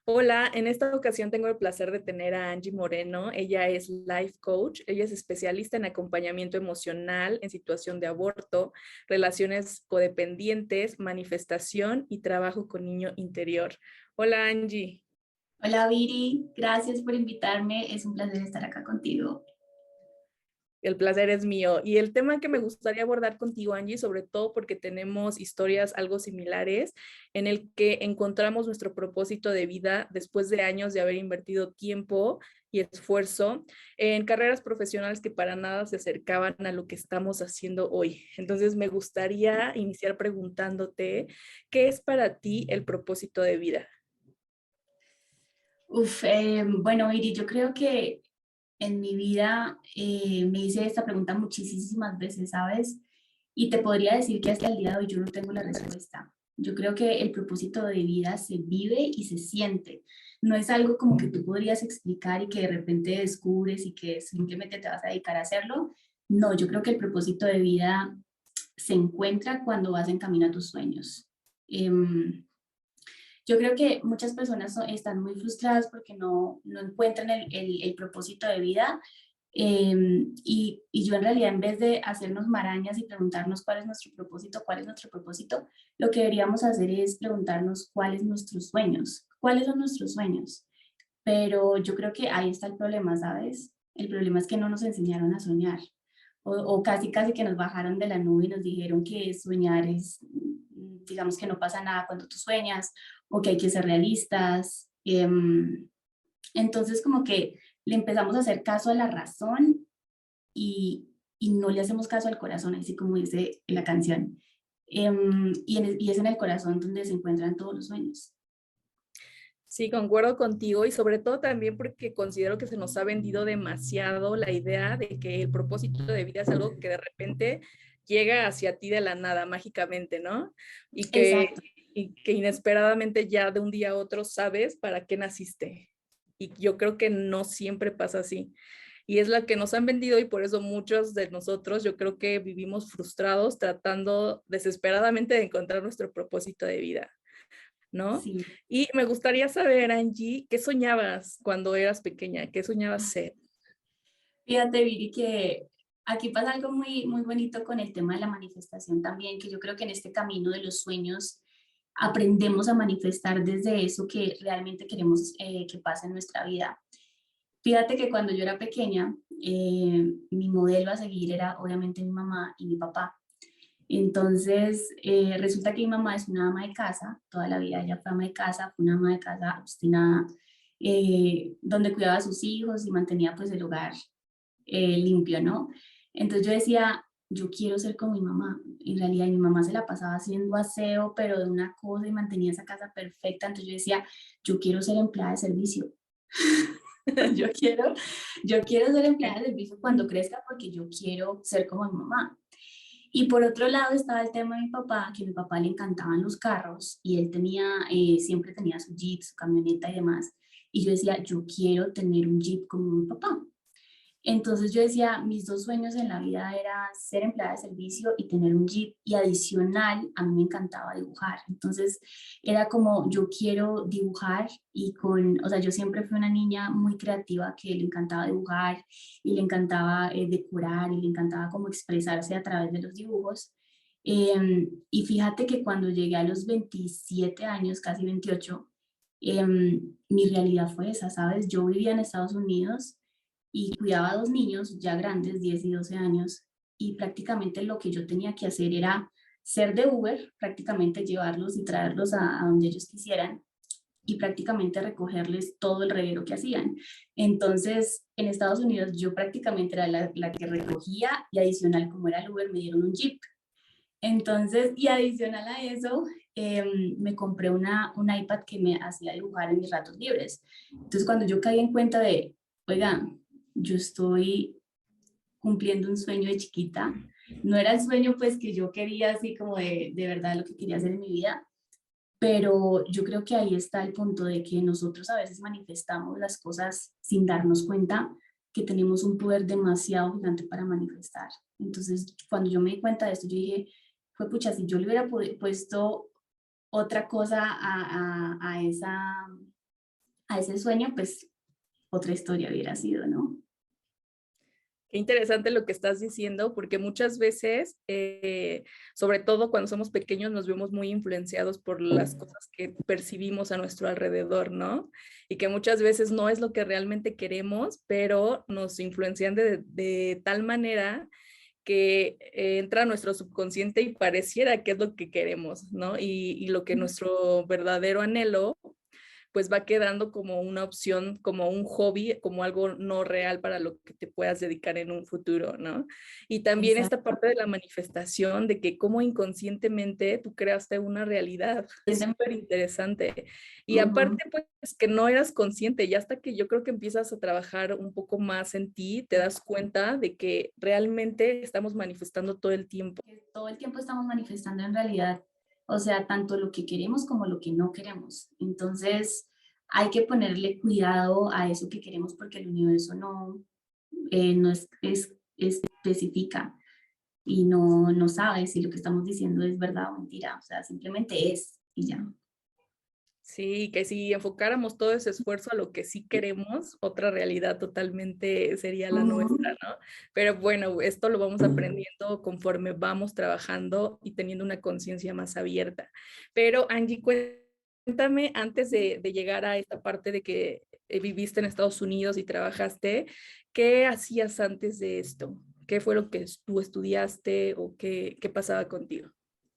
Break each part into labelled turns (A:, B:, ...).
A: Hola, en esta ocasión tengo el placer de tener a Angie Moreno. Ella es life coach. Ella es especialista en acompañamiento emocional en situación de aborto, relaciones codependientes, manifestación y trabajo con niño interior. Hola, Angie.
B: Hola Viri, gracias por invitarme, es un placer estar acá contigo.
A: El placer es mío. Y el tema que me gustaría abordar contigo, Angie, sobre todo porque tenemos historias algo similares, en el que encontramos nuestro propósito de vida después de años de haber invertido tiempo y esfuerzo en carreras profesionales que para nada se acercaban a lo que estamos haciendo hoy. Entonces, me gustaría iniciar preguntándote, ¿qué es para ti el propósito de vida?
B: Bueno Viri, yo creo que en mi vida me hice esta pregunta muchísimas veces, ¿sabes? Y te podría decir que hasta el día de hoy yo no tengo la respuesta. Yo creo que el propósito de vida se vive y se siente. No es algo como que tú podrías explicar y que de repente descubres y que simplemente te vas a dedicar a hacerlo. No, yo creo que el propósito de vida se encuentra cuando vas en camino a tus sueños. Em, yo creo que muchas personas están muy frustradas porque no encuentran el propósito de vida. Y yo en realidad, en vez de hacernos marañas y preguntarnos cuál es nuestro propósito, lo que deberíamos hacer es preguntarnos cuáles son nuestros sueños. Pero yo creo que ahí está el problema, ¿sabes? El problema es que no nos enseñaron a soñar o casi que nos bajaron de la nube y nos dijeron que soñar es, digamos que no pasa nada cuando tú sueñas o que hay que ser realistas. Entonces como que le empezamos a hacer caso a la razón y no le hacemos caso al corazón, así como dice la canción. Y es en el corazón donde se encuentran todos los sueños.
A: Sí, concuerdo contigo y sobre todo también porque considero que se nos ha vendido demasiado la idea de que el propósito de vida es algo que de repente llega hacia ti de la nada, mágicamente, ¿no? Y que,
B: Exacto.
A: y que inesperadamente ya de un día a otro sabes para qué naciste. Y yo creo que no siempre pasa así. Y es la que nos han vendido y por eso muchos de nosotros yo creo que vivimos frustrados tratando desesperadamente de encontrar nuestro propósito de vida. ¿No?
B: Sí.
A: Y me gustaría saber, Angie, ¿qué soñabas cuando eras pequeña? ¿Qué soñabas ser?
B: Fíjate, Viri, que aquí pasa algo muy bonito con el tema de la manifestación también, que yo creo que en este camino de los sueños aprendemos a manifestar desde eso que realmente queremos que pase en nuestra vida. Fíjate que cuando yo era pequeña, mi modelo a seguir era obviamente mi mamá y mi papá. Entonces, resulta que mi mamá es una ama de casa, toda la vida ella fue ama de casa, fue una ama de casa obstinada, donde cuidaba a sus hijos y mantenía pues el hogar limpio, ¿no? Entonces yo decía, yo quiero ser como mi mamá. En realidad mi mamá se la pasaba haciendo aseo, pero de una cosa y mantenía esa casa perfecta. Entonces yo decía, yo quiero ser empleada de servicio. yo quiero, yo quiero ser empleada de servicio cuando crezca porque yo quiero ser como mi mamá. Y por otro lado estaba el tema de mi papá, que a mi papá le encantaban los carros y él siempre tenía su jeep, su camioneta y demás. Y yo decía, yo quiero tener un jeep como mi papá. Entonces yo decía, mis dos sueños en la vida era ser empleada de servicio y tener un Jeep y adicional, a mí me encantaba dibujar. Entonces era como, yo quiero dibujar o sea, yo siempre fui una niña muy creativa que le encantaba dibujar y le encantaba decorar y le encantaba como expresarse a través de los dibujos. Y fíjate que cuando llegué a los 27 años, casi 28, mi realidad fue esa, ¿sabes? Yo vivía en Estados Unidos y cuidaba a dos niños ya grandes, 10 y 12 años, y prácticamente lo que yo tenía que hacer era ser de Uber, prácticamente llevarlos y traerlos a donde ellos quisieran y prácticamente recogerles todo el reguero que hacían. Entonces, en Estados Unidos yo prácticamente era la que recogía y adicional, como era el Uber, me dieron un Jeep. Entonces, y adicional a eso, me compré un iPad que me hacía dibujar en mis ratos libres. Entonces, cuando yo caí en cuenta de, oiga, yo estoy cumpliendo un sueño de chiquita, no era el sueño pues que yo quería así como de verdad lo que quería hacer en mi vida, pero yo creo que ahí está el punto de que nosotros a veces manifestamos las cosas sin darnos cuenta que tenemos un poder demasiado gigante para manifestar. Entonces, cuando yo me di cuenta de esto, yo dije, fue pucha, si yo le hubiera puesto otra cosa a esa a ese sueño, pues otra historia hubiera sido, ¿no?
A: Qué interesante lo que estás diciendo, porque muchas veces, sobre todo cuando somos pequeños, nos vemos muy influenciados por las cosas que percibimos a nuestro alrededor, ¿no? Y que muchas veces no es lo que realmente queremos, pero nos influencian de tal manera que entra a nuestro subconsciente y pareciera que es lo que queremos, ¿no? Y lo que nuestro verdadero anhelo pues va quedando como una opción, como un hobby, como algo no real para lo que te puedas dedicar en un futuro, ¿no? Y también esta
B: Exacto.
A: parte de la manifestación, de que cómo inconscientemente tú creaste una realidad, súper interesante. Y
B: Ujú.
A: aparte, pues que no eras consciente, y hasta que yo creo que empiezas a trabajar un poco más en ti, te das cuenta de que realmente estamos manifestando todo el tiempo.
B: Que todo el tiempo estamos manifestando en realidad, o sea, tanto lo que queremos como lo que no queremos. Entonces, hay que ponerle cuidado a eso que queremos porque el universo no especifica y no sabe si lo que estamos diciendo es verdad o mentira, o sea, simplemente es y ya.
A: Sí, que si enfocáramos todo ese esfuerzo a lo que sí queremos, otra realidad totalmente sería la nuestra,
B: Ujú.
A: ¿no? Pero bueno, esto lo vamos aprendiendo conforme vamos trabajando y teniendo una conciencia más abierta. Pero Angie, cuéntame, antes de llegar a esta parte de que viviste en Estados Unidos y trabajaste, ¿qué hacías antes de esto? ¿Qué fue lo que tú estudiaste o qué pasaba contigo?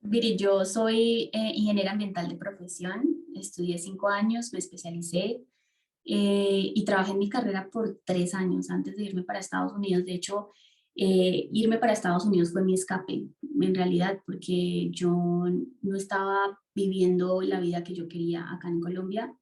B: Viri, yo soy ingeniera ambiental de profesión, estudié 5 años, me especialicé y trabajé en mi carrera por 3 años antes de irme para Estados Unidos. De hecho, irme para Estados Unidos fue mi escape, en realidad, porque yo no estaba viviendo la vida que yo quería acá en Colombia.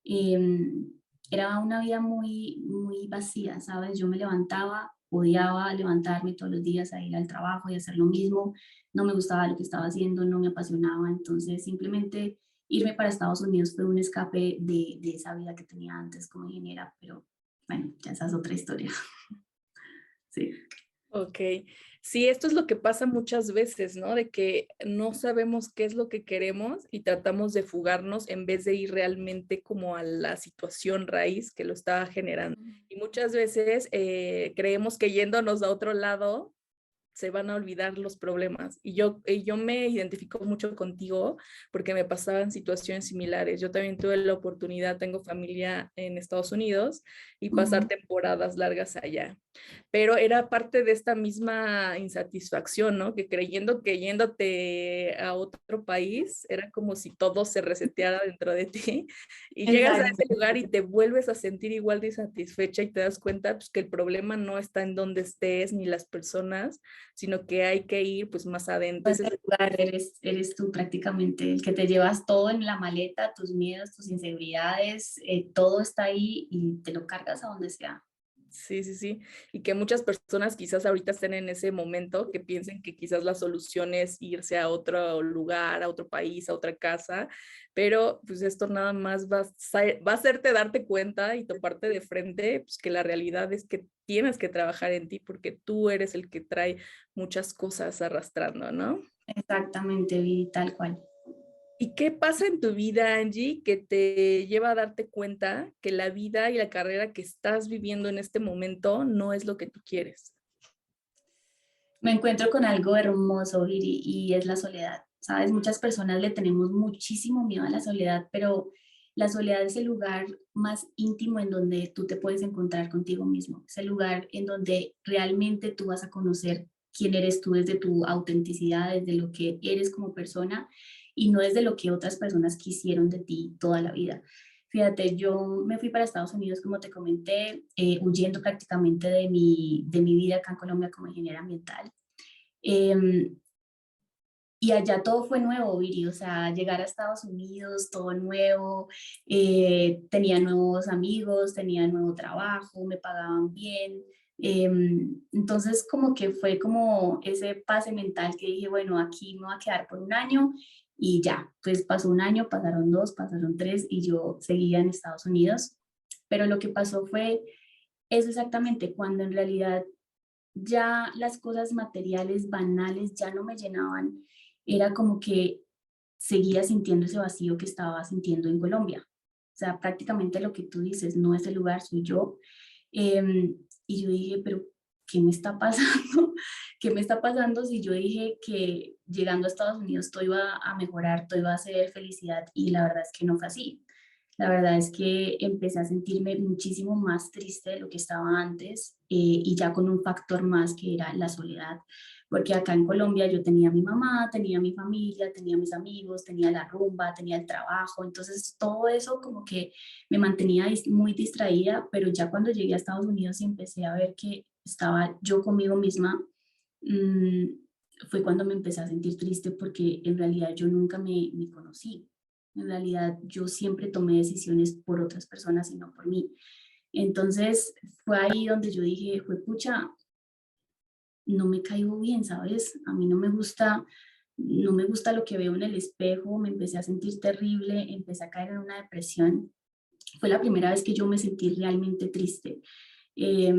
B: Em, Era una vida muy, muy vacía, ¿sabes? Yo me levantaba, odiaba levantarme todos los días a ir al trabajo y hacer lo mismo. No me gustaba lo que estaba haciendo, no me apasionaba. Entonces, simplemente irme para Estados Unidos fue un escape de esa vida que tenía antes como ingeniera, pero bueno, ya esa es otra historia. Sí.
A: Ok, sí, esto es lo que pasa muchas veces, ¿no? De que no sabemos qué es lo que queremos y tratamos de fugarnos en vez de ir realmente como a la situación raíz que lo está generando. Y muchas veces creemos que yéndonos a otro lado se van a olvidar los problemas. Y yo me identifico mucho contigo porque me pasaban situaciones similares. Yo también tuve la oportunidad, tengo familia en Estados Unidos y pasar
B: Ujú.
A: temporadas largas allá, pero era parte de esta misma insatisfacción, ¿no? Que creyendo que yéndote a otro país era como si todo se reseteara dentro de ti y llegas a
B: Exacto.
A: ese lugar y te vuelves a sentir igual de insatisfecha y te das cuenta pues, que el problema no está en donde estés ni las personas, sino que hay que ir pues más adentro.
B: En ese lugar eres tú prácticamente el que te llevas todo en la maleta, tus miedos, tus inseguridades, todo está ahí y te lo cargas a donde sea.
A: Sí, sí, sí. Y que muchas personas quizás ahorita estén en ese momento que piensen que quizás la solución es irse a otro lugar, a otro país, a otra casa, pero pues esto nada más va a hacerte darte cuenta y toparte de frente, pues que la realidad es que tienes que trabajar en ti porque tú eres el que trae muchas cosas arrastrando, ¿no?
B: Exactamente, vi tal cual.
A: ¿Y qué pasa en tu vida, Angie, que te lleva a darte cuenta que la vida y la carrera que estás viviendo en este momento no es lo que tú quieres?
B: Me encuentro con algo hermoso, Viri, y es la soledad. Sabes, muchas personas le tenemos muchísimo miedo a la soledad, pero la soledad es el lugar más íntimo en donde tú te puedes encontrar contigo mismo. Es el lugar en donde realmente tú vas a conocer quién eres tú desde tu autenticidad, desde lo que eres como persona y no desde lo que otras personas quisieron de ti toda la vida. Fíjate, yo me fui para Estados Unidos, como te comenté, huyendo prácticamente de mi vida acá en Colombia como ingeniera ambiental. Em, y allá todo fue nuevo, Viri, o sea, llegar a Estados Unidos, todo nuevo, tenía nuevos amigos, tenía nuevo trabajo, me pagaban bien. Entonces, como que fue como ese pase mental que dije, bueno, aquí me voy a quedar por un año y ya, pues pasó un año, pasaron dos, pasaron tres y yo seguía en Estados Unidos. Pero lo que pasó fue eso exactamente, cuando en realidad ya las cosas materiales banales ya no me llenaban, era como que seguía sintiendo ese vacío que estaba sintiendo en Colombia, sea, prácticamente lo que tú dices, no es el lugar, soy yo. Y yo dije, pero ¿qué me está pasando? ¿Qué me está pasando si yo dije que llegando a Estados Unidos todo iba a mejorar, todo iba a ser felicidad? Y la verdad es que no fue así. La verdad es que empecé a sentirme muchísimo más triste de lo que estaba antes, y ya con un factor más que era la soledad, porque acá en Colombia yo tenía a mi mamá, tenía a mi familia, tenía a mis amigos, tenía la rumba, tenía el trabajo, entonces todo eso como que me mantenía muy distraída, pero ya cuando llegué a Estados Unidos y empecé a ver que estaba yo conmigo misma, mm, fue cuando me empecé a sentir triste porque en realidad yo nunca me conocí. En realidad yo siempre tomé decisiones por otras personas y no por mí. Entonces fue ahí donde yo dije, fue pucha, no me caigo bien, ¿sabes? A mí no me gusta lo que veo en el espejo, me empecé a sentir terrible, empecé a caer en una depresión. Fue la primera vez que yo me sentí realmente triste, eh,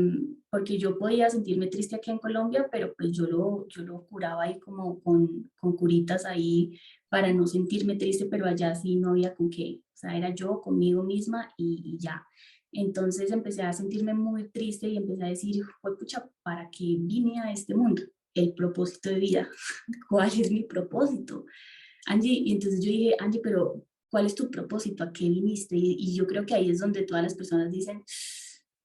B: porque yo podía sentirme triste aquí en Colombia, pero pues yo lo curaba ahí como con curitas ahí para no sentirme triste, pero allá sí no había con qué, o sea, era yo conmigo misma y ya. Entonces empecé a sentirme muy triste y empecé a decir, "Jue pucha, ¿para qué vine a este mundo? El propósito de vida, ¿cuál es mi propósito? Angie, y entonces yo dije, Angie, pero ¿cuál es tu propósito? ¿A qué viniste? Y yo creo que ahí es donde todas las personas dicen,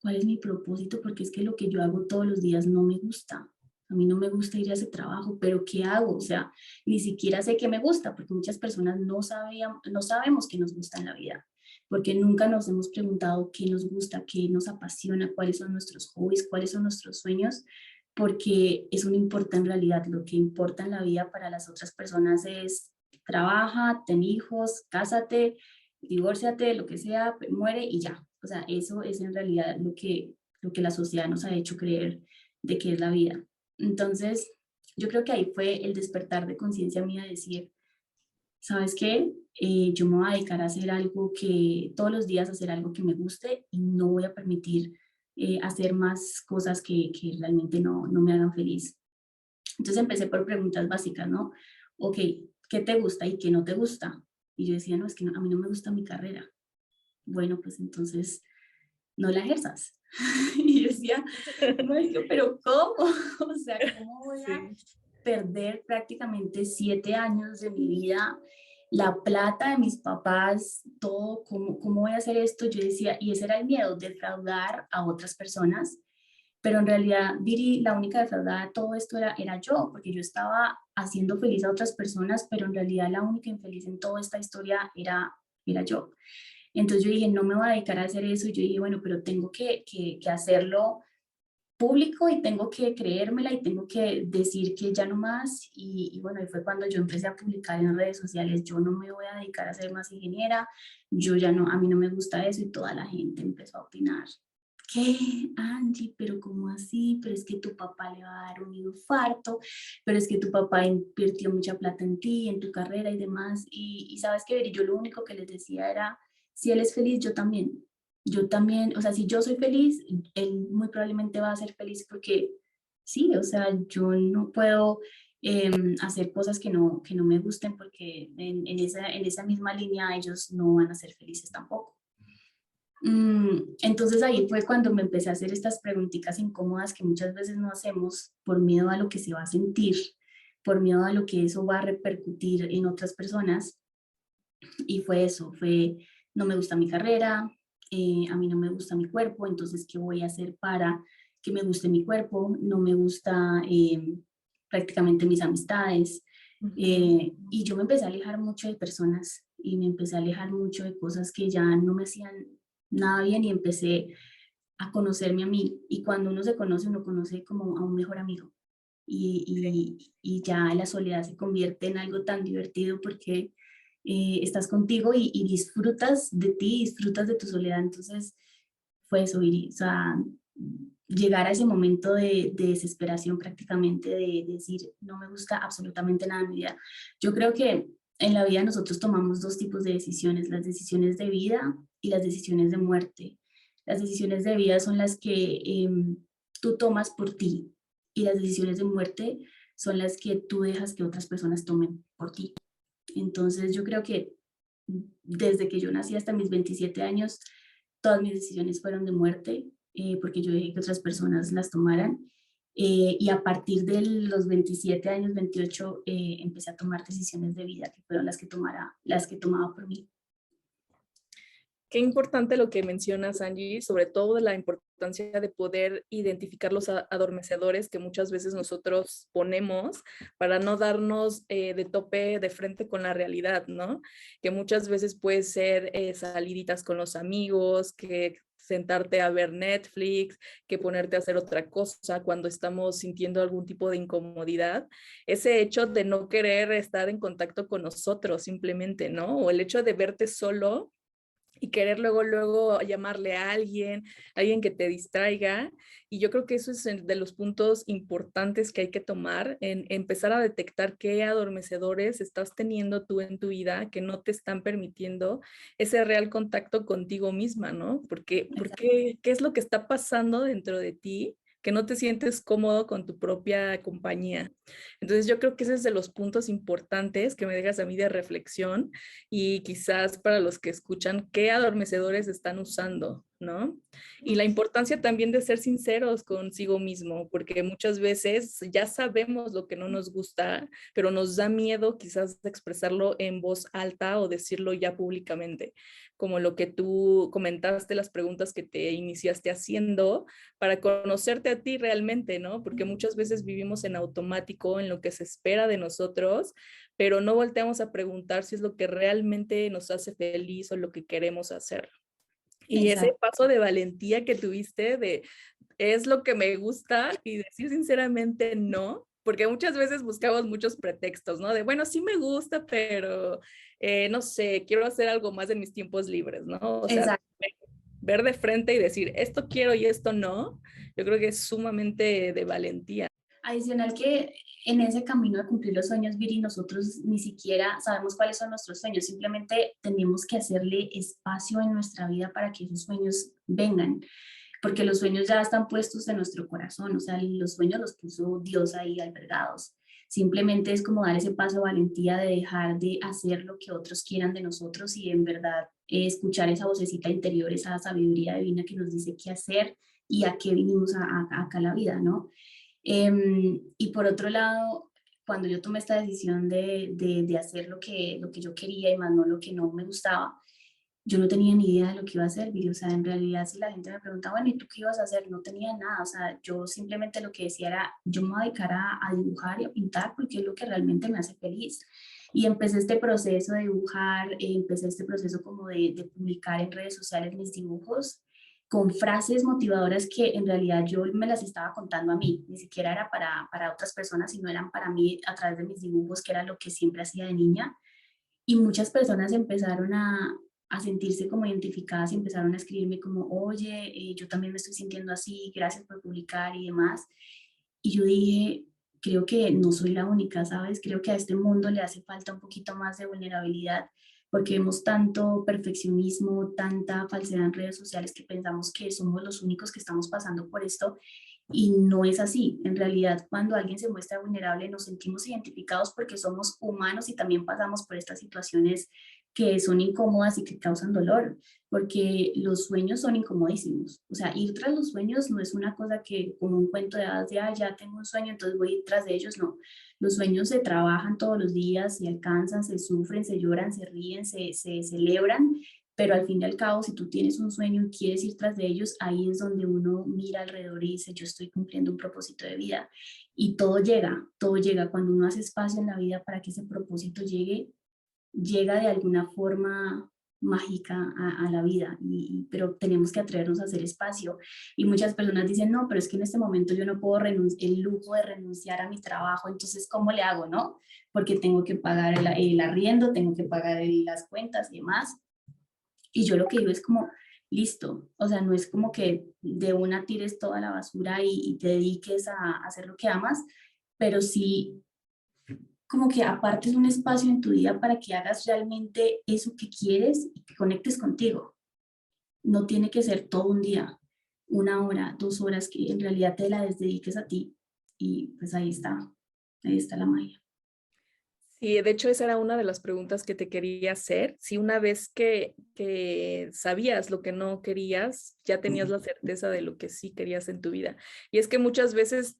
B: ¿cuál es mi propósito? Porque es que lo que yo hago todos los días no me gusta. A mí no me gusta ir a ese trabajo, pero ¿qué hago? O sea, ni siquiera sé qué me gusta, porque muchas personas no sabemos qué nos gusta en la vida, porque nunca nos hemos preguntado qué nos gusta, qué nos apasiona, cuáles son nuestros hobbies, cuáles son nuestros sueños, porque eso no importa en realidad. Lo que importa en la vida para las otras personas es trabaja, ten hijos, cásate, divórciate, lo que sea, muere y ya. O sea, eso es en realidad lo que la sociedad nos ha hecho creer de que es la vida. Entonces, yo creo que ahí fue el despertar de conciencia mía de decir, ¿sabes qué? Yo me voy a dedicar a hacer algo que, todos los días hacer algo que me guste y no voy a permitir hacer más cosas que realmente no me hagan feliz. Entonces empecé por preguntas básicas, ¿no? Ok, ¿qué te gusta y qué no te gusta? Y yo decía, no, es que a mí no me gusta mi carrera. Bueno, pues entonces no la ejerzas. Y yo decía, "Marica, pero ¿cómo? O sea, ¿cómo voy a
A: Sí.
B: perder prácticamente 7 años de mi vida, la plata de mis papás, todo? ¿Cómo voy a hacer esto?" Yo decía, y ese era el miedo, defraudar a otras personas, pero en realidad, Viri, la única defraudada de todo esto era yo, porque yo estaba haciendo feliz a otras personas, pero en realidad la única infeliz en toda esta historia era yo. Entonces yo dije, no me voy a dedicar a hacer eso. Y yo dije, bueno, pero tengo que hacerlo público y tengo que creérmela y tengo que decir que ya no más. Y bueno, y fue cuando yo empecé a publicar en redes sociales, yo no me voy a dedicar a ser más ingeniera, yo ya no, a mí no me gusta eso, y toda la gente empezó a opinar. ¿Qué, Angie? ¿Pero cómo así? Pero es que tu papá le va a dar un infarto, pero es que tu papá invirtió mucha plata en ti, en tu carrera y demás. Y sabes que yo lo único que les decía era, si él es feliz, yo también. Yo también, o sea, si yo soy feliz, él muy probablemente va a ser feliz, porque sí, o sea, yo no puedo hacer cosas que no me gusten, porque en esa misma línea ellos no van a ser felices tampoco. Entonces ahí fue cuando me empecé a hacer estas preguntitas incómodas que muchas veces no hacemos por miedo a lo que se va a sentir, por miedo a lo que eso va a repercutir en otras personas. Y fue eso, fue, no me gusta mi carrera, a mí no me gusta mi cuerpo, entonces, ¿qué voy a hacer para que me guste mi cuerpo? No me gusta prácticamente mis amistades.
A: Ujú.
B: Y yo me empecé a alejar mucho de personas y me empecé a alejar mucho de cosas que ya no me hacían nada bien, y empecé a conocerme a mí. Y cuando uno conoce como a un mejor amigo. Y ya la soledad se convierte en algo tan divertido, porque estás contigo y disfrutas de ti, disfrutas de tu soledad. Entonces fue eso, Viri. O sea, llegar a ese momento de desesperación prácticamente, de decir, no me gusta absolutamente nada en mi vida. Yo creo que en la vida nosotros tomamos dos tipos de decisiones: las decisiones de vida y las decisiones de muerte. Las decisiones de vida son las que tú tomas por ti, y las decisiones de muerte son las que tú dejas que otras personas tomen por ti. Entonces yo creo que desde que yo nací hasta mis 27 años, todas mis decisiones fueron de muerte, porque yo dejé que otras personas las tomaran. Y a partir de los 27 años, 28, empecé a tomar decisiones de vida, que fueron las que tomaba por mí.
A: Qué importante lo que mencionas, Angie, sobre todo de la importancia de poder identificar los adormecedores que muchas veces nosotros ponemos para no darnos de tope de frente con la realidad, ¿no? Que muchas veces puede ser saliditas con los amigos, que sentarte a ver Netflix, que ponerte a hacer otra cosa cuando estamos sintiendo algún tipo de incomodidad. Ese hecho de no querer estar en contacto con nosotros simplemente, ¿no? O el hecho de verte solo y querer luego llamarle a alguien que te distraiga. Y yo creo que eso es de los puntos importantes que hay que tomar, en empezar a detectar qué adormecedores estás teniendo tú en tu vida que no te están permitiendo ese real contacto contigo misma, ¿no? Porque ¿qué es lo que está pasando dentro de ti? Que no te sientes cómodo con tu propia compañía. Entonces yo creo que ese es de los puntos importantes que me dejas a mí de reflexión y quizás para los que escuchan, qué adormecedores están usando, ¿no? Y la importancia también de ser sinceros consigo mismo, porque muchas veces ya sabemos lo que no nos gusta, pero nos da miedo quizás expresarlo en voz alta o decirlo ya públicamente, como lo que tú comentaste, las preguntas que te iniciaste haciendo para conocerte a ti realmente, ¿no? Porque muchas veces vivimos en automático, en lo que se espera de nosotros, pero no volteamos a preguntar si es lo que realmente nos hace feliz o lo que queremos hacer. Y ese
B: Exacto.
A: paso de valentía que tuviste de es lo que me gusta y decir sinceramente no, porque muchas veces buscamos muchos pretextos, ¿no? De, bueno, sí me gusta, pero no sé, quiero hacer algo más en mis tiempos libres, ¿no? O sea,
B: Exacto.
A: ver de frente y decir, esto quiero y esto no, yo creo que es sumamente de valentía.
B: Adicional que en ese camino de cumplir los sueños, Viri, nosotros ni siquiera sabemos cuáles son nuestros sueños, simplemente tenemos que hacerle espacio en nuestra vida para que esos sueños vengan, porque los sueños ya están puestos en nuestro corazón, o sea, los sueños los puso Dios ahí albergados. Simplemente es como dar ese paso de valentía de dejar de hacer lo que otros quieran de nosotros y en verdad escuchar esa vocecita interior, esa sabiduría divina que nos dice qué hacer y a qué vinimos acá a la vida, ¿no? Y por otro lado, cuando yo tomé esta decisión de hacer lo que yo quería y más no lo que no me gustaba, yo no tenía ni idea de lo que iba a hacer, Viri. O sea, en realidad, si la gente me preguntaba, bueno, ¿y tú qué ibas a hacer? No tenía nada. O sea, yo simplemente lo que decía era, yo me voy a dedicar a dibujar y a pintar porque es lo que realmente me hace feliz. Y empecé este proceso de dibujar, empecé este proceso como de publicar en redes sociales mis dibujos con frases motivadoras que en realidad yo me las estaba contando a mí, ni siquiera era para otras personas, sino eran para mí a través de mis dibujos, que era lo que siempre hacía de niña. Y muchas personas empezaron a sentirse como identificadas y empezaron a escribirme como, oye, yo también me estoy sintiendo así, gracias por publicar y demás. Y yo dije, creo que no soy la única, ¿sabes? Creo que a este mundo le hace falta un poquito más de vulnerabilidad porque vemos tanto perfeccionismo, tanta falsedad en redes sociales que pensamos que somos los únicos que estamos pasando por esto y no es así. En realidad, cuando alguien se muestra vulnerable, nos sentimos identificados porque somos humanos y también pasamos por estas situaciones que son incómodas y que causan dolor, porque los sueños son incomodísimos. O sea, ir tras los sueños no es una cosa que como un cuento de hadas de, ah, ya tengo un sueño, entonces voy a ir tras de ellos, no. Los sueños se trabajan todos los días, se alcanzan, se sufren, se lloran, se ríen, se celebran, pero al fin y al cabo, si tú tienes un sueño y quieres ir tras de ellos, ahí es donde uno mira alrededor y dice, yo estoy cumpliendo un propósito de vida. Y todo llega. Cuando uno hace espacio en la vida para que ese propósito llegue, llega de alguna forma mágica a la vida, pero tenemos que atrevernos a hacer espacio. Y muchas personas dicen, no, pero es que en este momento yo no puedo el lujo de renunciar a mi trabajo, entonces, ¿cómo le hago, no? Porque tengo que pagar el arriendo, tengo que pagar las cuentas y demás. Y yo lo que digo es como, listo, o sea, no es como que de una tires toda la basura y te dediques a hacer lo que amas, pero sí como que apartes un espacio en tu vida para que hagas realmente eso que quieres y que conectes contigo. No tiene que ser todo un día, 1 hora, 2 horas, que en realidad te la dediques a ti y pues ahí está la magia.
A: Sí, de hecho esa era una de las preguntas que te quería hacer. Si una vez que sabías lo que no querías, ya tenías la certeza de lo que sí querías en tu vida. Y es que muchas veces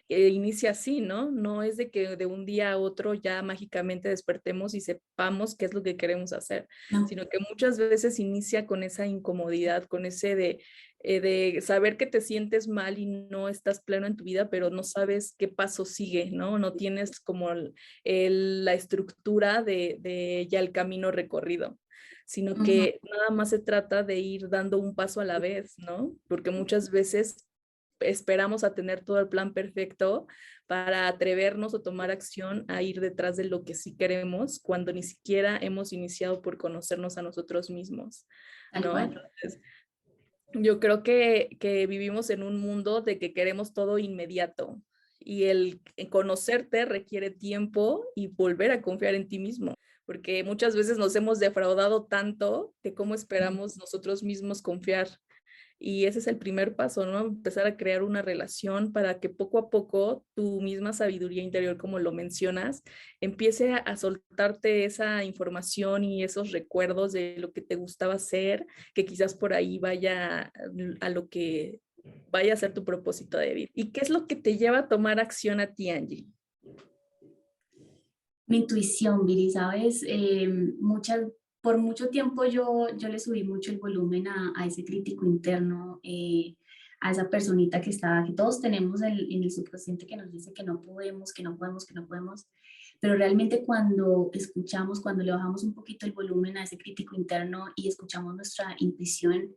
A: inicia así, ¿no? No es de que de un día a otro ya mágicamente despertemos y sepamos qué es lo que queremos hacer,
B: No.
A: sino que muchas veces inicia con esa incomodidad, con ese de saber que te sientes mal y no estás pleno en tu vida, pero no sabes qué paso sigue, ¿no? No tienes como la estructura de ya el camino recorrido, sino
B: Ujú.
A: que nada más se trata de ir dando un paso a la vez, ¿no? Porque muchas veces esperamos a tener todo el plan perfecto para atrevernos o tomar acción a ir detrás de lo que sí queremos cuando ni siquiera hemos iniciado por conocernos a nosotros mismos,
B: Tal
A: ¿no?
B: cual.
A: Entonces, yo creo que vivimos en un mundo de que queremos todo inmediato y el conocerte requiere tiempo y volver a confiar en ti mismo, porque muchas veces nos hemos defraudado tanto que cómo esperamos nosotros mismos confiar. Y ese es el primer paso, ¿no? Empezar a crear una relación para que poco a poco tu misma sabiduría interior, como lo mencionas, empiece a soltarte esa información y esos recuerdos de lo que te gustaba hacer, que quizás por ahí vaya a lo que vaya a ser tu propósito de vida. ¿Y qué es lo que te lleva a tomar acción a ti, Angie?
B: Mi intuición, Viri, ¿sabes? Por mucho tiempo yo le subí mucho el volumen a ese crítico interno, a esa personita que está, que todos tenemos en el subconsciente que nos dice que no podemos, que no podemos, que no podemos, pero realmente cuando escuchamos, cuando le bajamos un poquito el volumen a ese crítico interno y escuchamos nuestra intuición,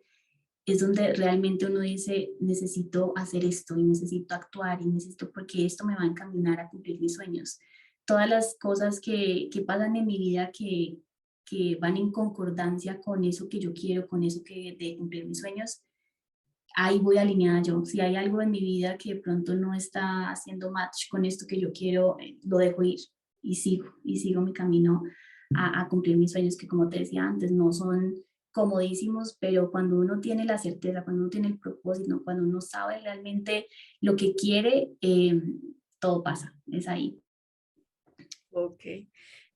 B: es donde realmente uno dice, necesito hacer esto y necesito actuar y necesito porque esto me va a encaminar a cumplir mis sueños. Todas las cosas que pasan en mi vida que van en concordancia con eso que yo quiero, con eso que de cumplir mis sueños, ahí voy alineada yo. Si hay algo en mi vida que de pronto no está haciendo match con esto que yo quiero, lo dejo ir y sigo mi camino a cumplir mis sueños que como te decía antes, no son comodísimos, pero cuando uno tiene la certeza, cuando uno tiene el propósito, cuando uno sabe realmente lo que quiere, todo pasa, es ahí.
A: Ok.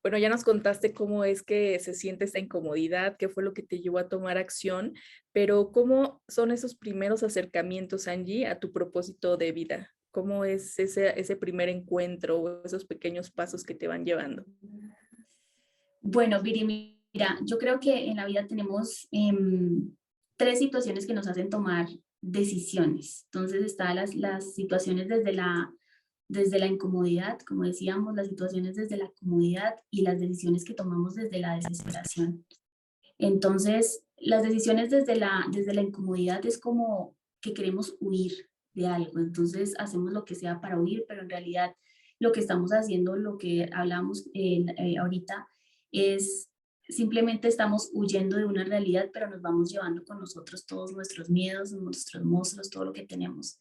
A: Bueno, ya nos contaste cómo es que se siente esta incomodidad, qué fue lo que te llevó a tomar acción, pero ¿cómo son esos primeros acercamientos, Angie, a tu propósito de vida? ¿Cómo es ese primer encuentro o esos pequeños pasos que te van llevando?
B: Bueno, Viri, mira, yo creo que en la vida tenemos tres situaciones que nos hacen tomar decisiones. Entonces, están las situaciones desde la incomodidad, como decíamos, las situaciones desde la comodidad y las decisiones que tomamos desde la desesperación. Entonces, las decisiones desde la incomodidad es como que queremos huir de algo. Entonces, hacemos lo que sea para huir, pero en realidad lo que estamos haciendo, lo que hablamos ahorita, es simplemente estamos huyendo de una realidad, pero nos vamos llevando con nosotros todos nuestros miedos, nuestros monstruos, todo lo que tenemos.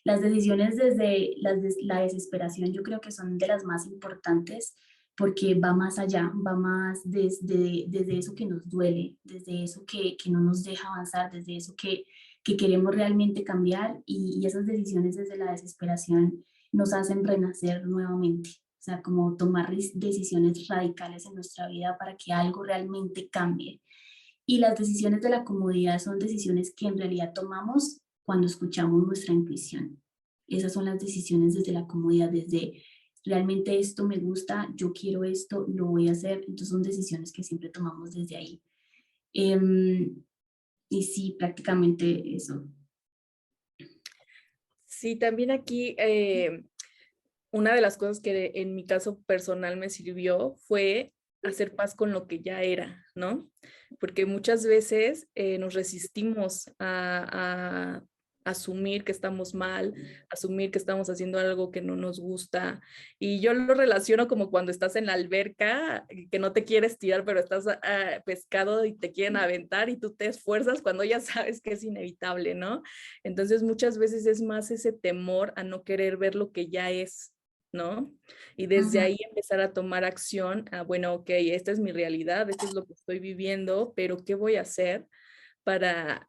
B: Las decisiones desde la desesperación yo creo que son de las más importantes porque va más allá, va más desde eso que nos duele, desde eso que no nos deja avanzar, desde eso que queremos realmente cambiar y esas decisiones desde la desesperación nos hacen renacer nuevamente. O sea, como tomar decisiones radicales en nuestra vida para que algo realmente cambie. Y las decisiones de la comodidad son decisiones que en realidad tomamos cuando escuchamos nuestra intuición. Esas son las decisiones desde la comodidad, desde realmente esto me gusta, yo quiero esto, lo voy a hacer. Entonces son decisiones que siempre tomamos desde ahí. Y sí, prácticamente eso.
A: Sí, también aquí una de las cosas que en mi caso personal me sirvió fue hacer paz con lo que ya era, ¿no? Porque muchas veces nos resistimos a asumir que estamos mal, asumir que estamos haciendo algo que no nos gusta. Y yo lo relaciono como cuando estás en la alberca, que no te quieres tirar, pero estás pescado y te quieren aventar y tú te esfuerzas cuando ya sabes que es inevitable, ¿no? Entonces muchas veces es más ese temor a no querer ver lo que ya es, ¿no? Y desde
B: Ujú.
A: ahí empezar a tomar acción, bueno, ok, esta es mi realidad, esto es lo que estoy viviendo, pero ¿qué voy a hacer para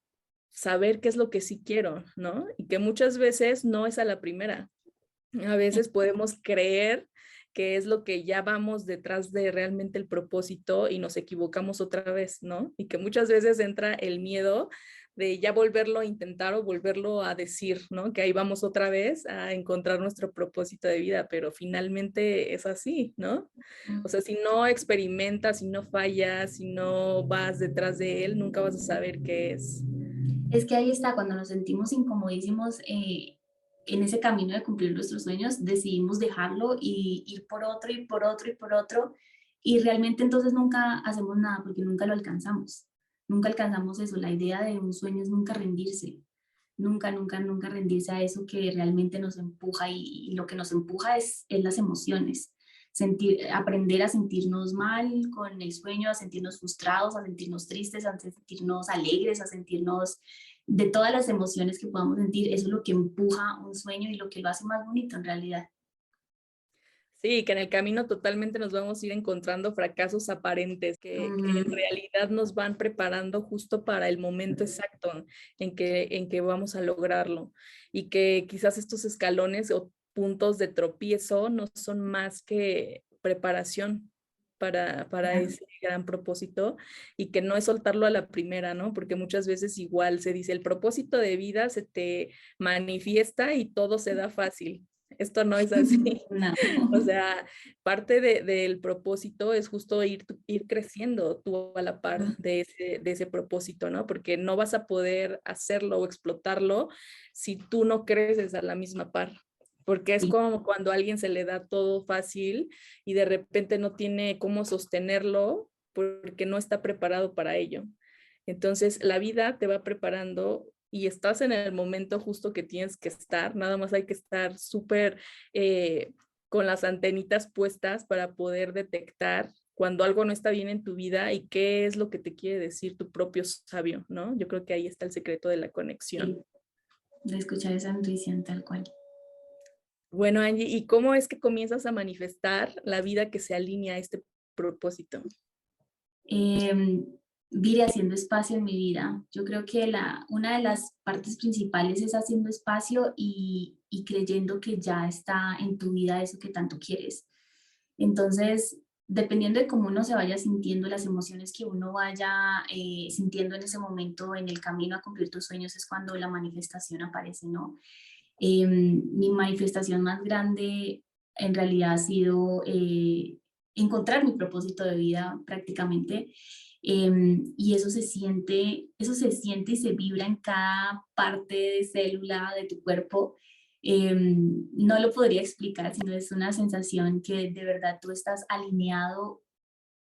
A: saber qué es lo que sí quiero, ¿no? Y que muchas veces no es a la primera. A veces podemos creer que es lo que ya vamos detrás de realmente el propósito y nos equivocamos otra vez, ¿no? Y que muchas veces entra el miedo de ya volverlo a intentar o volverlo a decir, ¿no? Que ahí vamos otra vez a encontrar nuestro propósito de vida, pero finalmente es así, ¿no? O sea, si no experimentas, si no fallas, si no vas detrás de él, nunca vas a saber qué es.
B: Es que ahí está, cuando nos sentimos incomodísimos en ese camino de cumplir nuestros sueños, decidimos dejarlo y ir por otro y por otro y por otro, y realmente entonces nunca hacemos nada porque nunca lo alcanzamos. Nunca alcanzamos eso. La idea de un sueño es nunca rendirse. Nunca, nunca, nunca rendirse a eso que realmente nos empuja y lo que nos empuja es las emociones. Aprender a sentirnos mal con el sueño, a sentirnos frustrados, a sentirnos tristes, a sentirnos alegres, a sentirnos de todas las emociones que podamos sentir. Eso es lo que empuja un sueño y lo que lo hace más bonito en realidad.
A: Sí, que en el camino totalmente nos vamos a ir encontrando fracasos aparentes que en
B: Ujú.
A: realidad nos van preparando justo para el momento exacto en que vamos a lograrlo. Y que quizás estos escalones o puntos de tropiezo no son más que preparación para
B: Claro.
A: ese gran propósito y que no es soltarlo a la primera, ¿no? Porque muchas veces igual se dice, el propósito de vida se te manifiesta y todo se da fácil. Esto no es así.
B: No.
A: O sea, parte del propósito es justo ir creciendo tú a la par de ese propósito, ¿no? Porque no vas a poder hacerlo o explotarlo si tú no creces a la misma par. Porque es
B: Sí.
A: como cuando a alguien se le da todo fácil y de repente no tiene cómo sostenerlo porque no está preparado para ello. Entonces, la vida te va preparando y estás en el momento justo que tienes que estar, nada más hay que estar súper eh, con las antenitas puestas para poder detectar cuando algo no está bien en tu vida y qué es lo que te quiere decir tu propio sabio, ¿no? Yo creo que ahí está el secreto de la
B: Sí,
A: conexión.
B: de escuchar esa intuición tal cual.
A: Bueno, Angie, ¿y cómo es que comienzas a manifestar la vida que se alinea a este propósito?
B: Eh, Vire haciendo espacio en mi vida. Yo creo que una de las partes principales es haciendo espacio y creyendo que ya está en tu vida eso que tanto quieres. Entonces, dependiendo de cómo uno se vaya sintiendo, las emociones que uno vaya sintiendo en ese momento, en el camino a cumplir tus sueños, es cuando la manifestación aparece, ¿no? Mi manifestación más grande en realidad ha sido encontrar mi propósito de vida prácticamente. Y eso se siente y se vibra en cada parte de célula de tu cuerpo. No lo podría explicar, sino es una sensación que de verdad tú estás alineado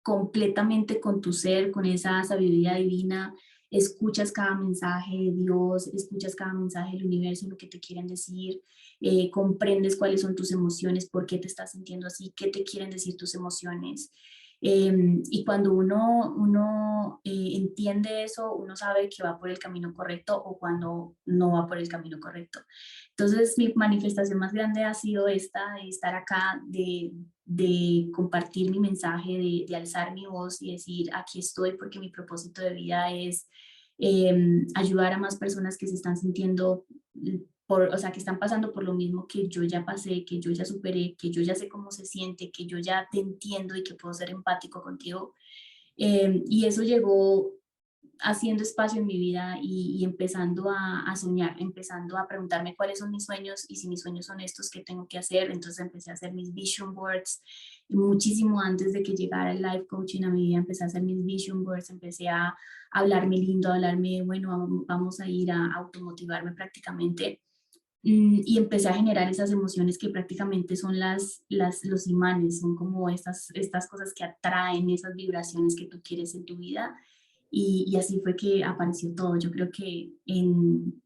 B: completamente con tu ser, con esa sabiduría divina, escuchas cada mensaje de Dios, escuchas cada mensaje del universo, lo que te quieren decir, comprendes cuáles son tus emociones, por qué te estás sintiendo así, qué te quieren decir tus emociones. Y cuando uno entiende eso, uno sabe que va por el camino correcto o cuando no va por el camino correcto. Entonces, mi manifestación más grande ha sido esta, de estar acá, de compartir mi mensaje, de alzar mi voz y decir, aquí estoy porque mi propósito de vida es ayudar a más personas que se están sintiendo, o sea, que están pasando por lo mismo que yo ya pasé, que yo ya superé, que yo ya sé cómo se siente, que yo ya te entiendo y que puedo ser empático contigo. Y eso llegó haciendo espacio en mi vida y empezando a soñar, empezando a preguntarme cuáles son mis sueños y si mis sueños son estos, ¿qué tengo que hacer? Entonces empecé a hacer mis vision boards muchísimo antes de que llegara el life coaching a mi vida, empecé a hacer mis vision boards, empecé a hablarme lindo, a hablarme, bueno, vamos a ir a automotivarme prácticamente. Y empecé a generar esas emociones que prácticamente son los imanes, son como estas cosas que atraen esas vibraciones que tú quieres en tu vida. Y así fue que apareció todo. Yo creo que en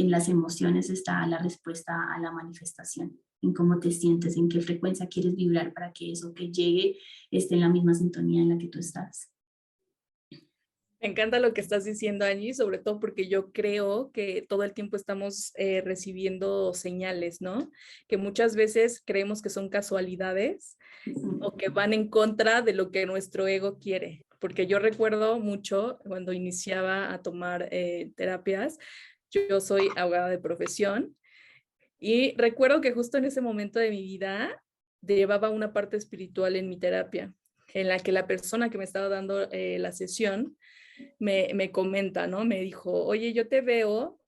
B: las emociones está la respuesta a la manifestación, en cómo te sientes, en qué frecuencia quieres vibrar para que eso que llegue esté en la misma sintonía en la que tú estás.
A: Me encanta lo que estás diciendo, Angie, sobre todo porque yo creo que todo el tiempo estamos recibiendo señales, ¿no? Que muchas veces creemos que son casualidades o que van en contra de lo que nuestro ego quiere. Porque yo recuerdo mucho cuando iniciaba a tomar terapias, yo soy abogada de profesión y recuerdo que justo en ese momento de mi vida llevaba una parte espiritual en mi terapia, en la que la persona que me estaba dando la sesión me comenta, ¿no? Me dijo, oye, yo te veo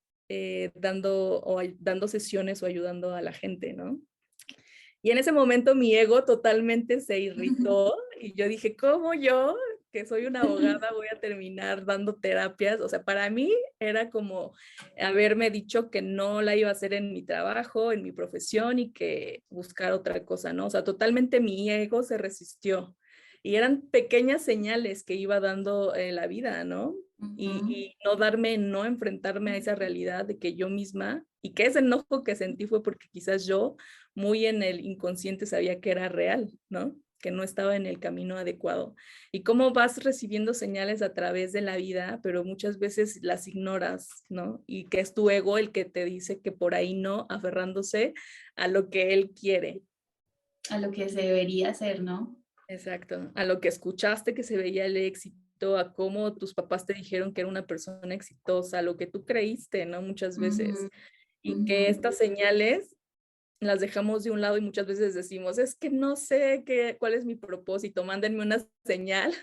A: dando sesiones o ayudando a la gente, ¿no? Y en ese momento mi ego totalmente se irritó y yo dije, ¿cómo yo, que soy una abogada, voy a terminar dando terapias? O sea, para mí era como haberme dicho que no la iba a hacer en mi trabajo, en mi profesión y que buscar otra cosa, ¿no? O sea, totalmente mi ego se resistió. Y eran pequeñas señales que iba dando la vida, ¿no?
B: Ujú.
A: Y no darme, no enfrentarme a esa realidad de que yo misma, y que ese enojo que sentí fue porque quizás yo muy en el inconsciente sabía que era real, ¿no? Que no estaba en el camino adecuado. Y cómo vas recibiendo señales a través de la vida, pero muchas veces las ignoras, ¿no? Y que es tu ego el que te dice que por ahí no, aferrándose a lo que él quiere.
B: A lo que se debería hacer, ¿no?
A: Exacto, a lo que escuchaste que se veía el éxito, a cómo tus papás te dijeron que era una persona exitosa, a lo que tú creíste, ¿no? Muchas veces.
B: Ujú,
A: Y
B: ujú.
A: que estas señales las dejamos de un lado y muchas veces decimos, es que no sé cuál es mi propósito, mándenme una señal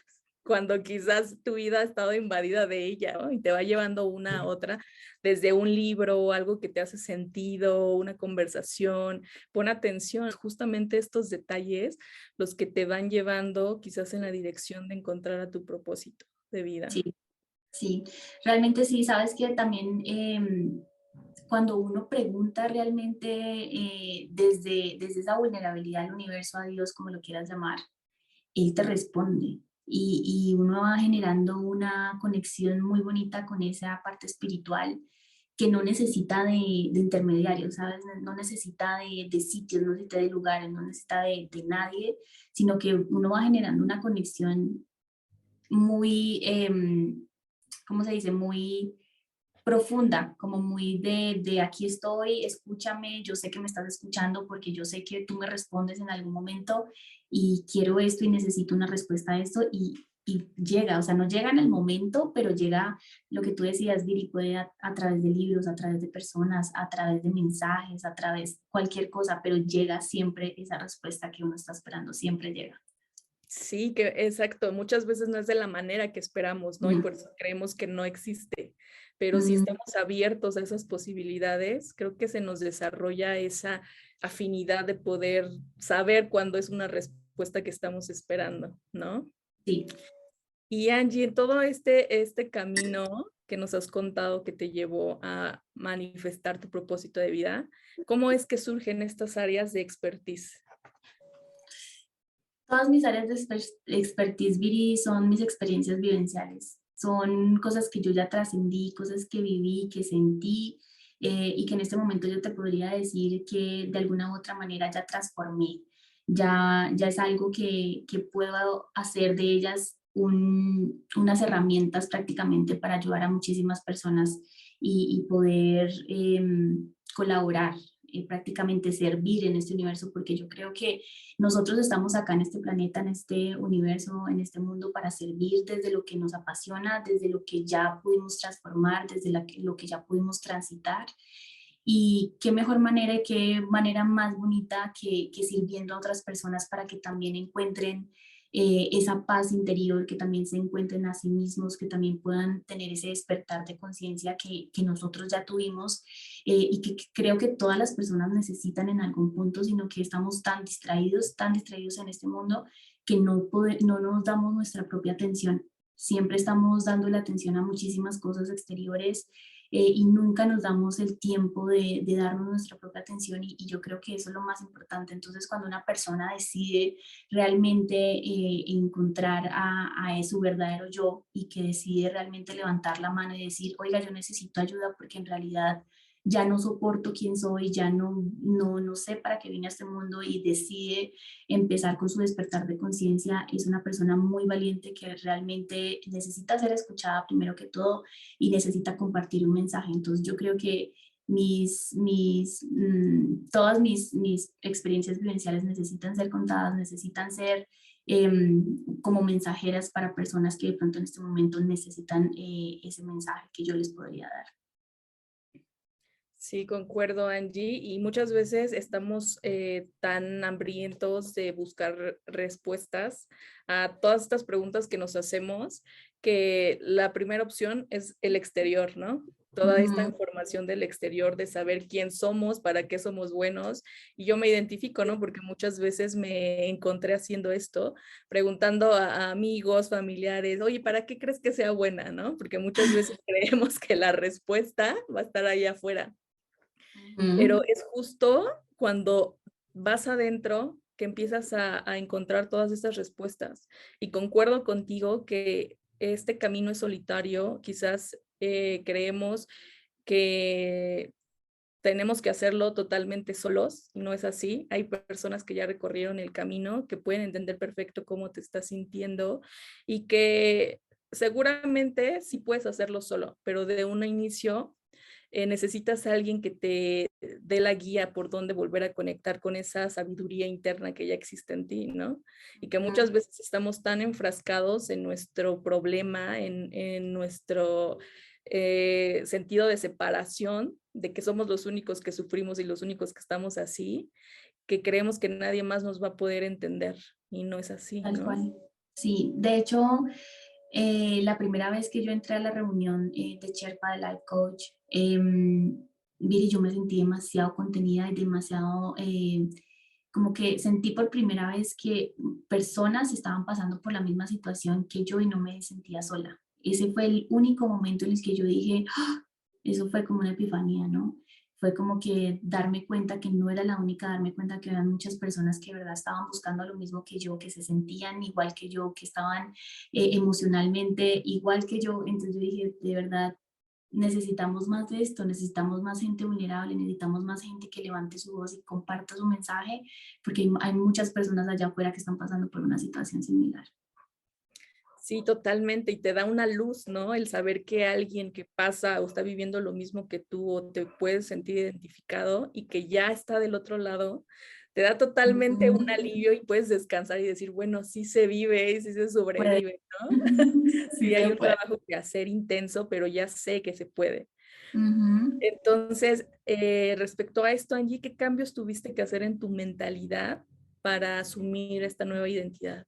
A: cuando quizás tu vida ha estado invadida de ella, ¿no? Y te va llevando una a otra, desde un libro o algo que te hace sentido, una conversación. Pon atención, justamente estos detalles, los que te van llevando quizás en la dirección de encontrar a tu propósito de vida.
B: Sí, sí, realmente sí, sabes que también cuando uno pregunta realmente desde esa vulnerabilidad al universo, a Dios, como lo quieras llamar, Él te responde y uno va generando una conexión muy bonita con esa parte espiritual que no necesita de intermediarios, ¿sabes? No necesita de sitios, no necesita de lugares, no necesita de nadie, sino que uno va generando una conexión muy, ¿cómo se dice? Muy profunda, como muy de aquí estoy, escúchame, yo sé que me estás escuchando porque yo sé que tú me respondes en algún momento y quiero esto y necesito una respuesta a esto y llega, o sea, no llega en el momento, pero llega lo que tú decías, Viri, puede a través de libros, a través de personas, a través de mensajes, a través cualquier cosa, pero llega siempre esa respuesta que uno está esperando, siempre llega.
A: Sí, que exacto. Muchas veces no es de la manera que esperamos, ¿no? Y
B: Mm,
A: por eso creemos que no existe. Pero si
B: mm,
A: estamos abiertos a esas posibilidades, creo que se nos desarrolla esa afinidad de poder saber cuándo es una respuesta que estamos esperando, ¿no?
B: sí.
A: Y Angie, en todo este camino que nos has contado que te llevó a manifestar tu propósito de vida, ¿cómo es que surgen estas áreas de expertise?
B: Todas mis áreas de expertise, Viri, son mis experiencias vivenciales. Son cosas que yo ya trascendí, cosas que viví, que sentí y que en este momento yo te podría decir que de alguna u otra manera ya transformé. Ya es algo que puedo hacer de ellas unas herramientas prácticamente para ayudar a muchísimas personas y poder colaborar, prácticamente servir en este universo, porque yo creo que nosotros estamos acá en este planeta, en este universo, en este mundo para servir desde lo que nos apasiona, desde lo que ya pudimos transformar, desde lo que ya pudimos transitar. Y qué mejor manera y qué manera más bonita que sirviendo a otras personas para que también encuentren esa paz interior, que también se encuentren a sí mismos, que también puedan tener ese despertar de conciencia que nosotros ya tuvimos y que creo que todas las personas necesitan en algún punto, sino que estamos tan distraídos en este mundo que no nos damos nuestra propia atención. Siempre estamos dando la atención a muchísimas cosas exteriores y nunca nos damos el tiempo de darnos nuestra propia atención y yo creo que eso es lo más importante. Entonces, cuando una persona decide realmente encontrar a su verdadero yo y que decide realmente levantar la mano y decir, oiga, yo necesito ayuda porque en realidad ya no soporto quién soy, ya no sé para qué vine a este mundo y decide empezar con su despertar de conciencia, es una persona muy valiente que realmente necesita ser escuchada primero que todo y necesita compartir un mensaje. Entonces yo creo que todas mis experiencias vivenciales necesitan ser contadas, necesitan ser como mensajeras para personas que de pronto en este momento necesitan ese mensaje que yo les podría dar.
A: Sí, concuerdo, Angie, y muchas veces estamos tan hambrientos de buscar respuestas a todas estas preguntas que nos hacemos, que la primera opción es el exterior, ¿no? Toda esta
B: Ujú.
A: información del exterior, de saber quién somos, para qué somos buenos, y yo me identifico, ¿no? Porque muchas veces me encontré haciendo esto, preguntando a amigos, familiares, oye, ¿para qué crees que sea buena, no? Porque muchas veces creemos que la respuesta va a estar ahí afuera. Pero
B: Ujú.
A: es justo cuando vas adentro que empiezas a encontrar todas estas respuestas. Y concuerdo contigo que este camino es solitario. Quizás creemos que tenemos que hacerlo totalmente solos, y no es así. Hay personas que ya recorrieron el camino, que pueden entender perfecto cómo te estás sintiendo y que seguramente sí puedes hacerlo solo, pero de un inicio necesitas a alguien que te dé la guía por dónde volver a conectar con esa sabiduría interna que ya existe en ti, ¿no? Y que muchas veces estamos tan enfrascados en nuestro problema, en nuestro sentido de separación, de que somos los únicos que sufrimos y los únicos que estamos así, que creemos que nadie más nos va a poder entender y no es así,
B: Tal
A: ¿no?
B: cual. Sí, de hecho, la primera vez que yo entré a la reunión de Sherpa de Life Coach, Viri, yo me sentí demasiado contenida y demasiado, como que sentí por primera vez que personas estaban pasando por la misma situación que yo y no me sentía sola. Ese fue el único momento en el que yo dije, "Ah", eso fue como una epifanía, ¿no? Fue como que darme cuenta que no era la única, darme cuenta que había muchas personas que de verdad estaban buscando lo mismo que yo, que se sentían igual que yo, que estaban emocionalmente igual que yo. Entonces yo dije, de verdad, necesitamos más de esto, necesitamos más gente vulnerable, necesitamos más gente que levante su voz y comparta su mensaje, porque hay muchas personas allá afuera que están pasando por una situación similar.
A: Sí, totalmente, y te da una luz, ¿no? El saber que alguien que pasa o está viviendo lo mismo que tú o te puedes sentir identificado y que ya está del otro lado, te da totalmente un
B: Ujú.
A: alivio y puedes descansar y decir, bueno, sí se vive y sí se
B: Puede.
A: sobrevive, ¿no?
B: Sí
A: Sí hay
B: se
A: un
B: puede.
A: trabajo que hacer intenso, pero ya sé que se puede.
B: Ujú.
A: Entonces, respecto a esto, Angie, ¿qué cambios tuviste que hacer en tu mentalidad para asumir esta nueva identidad?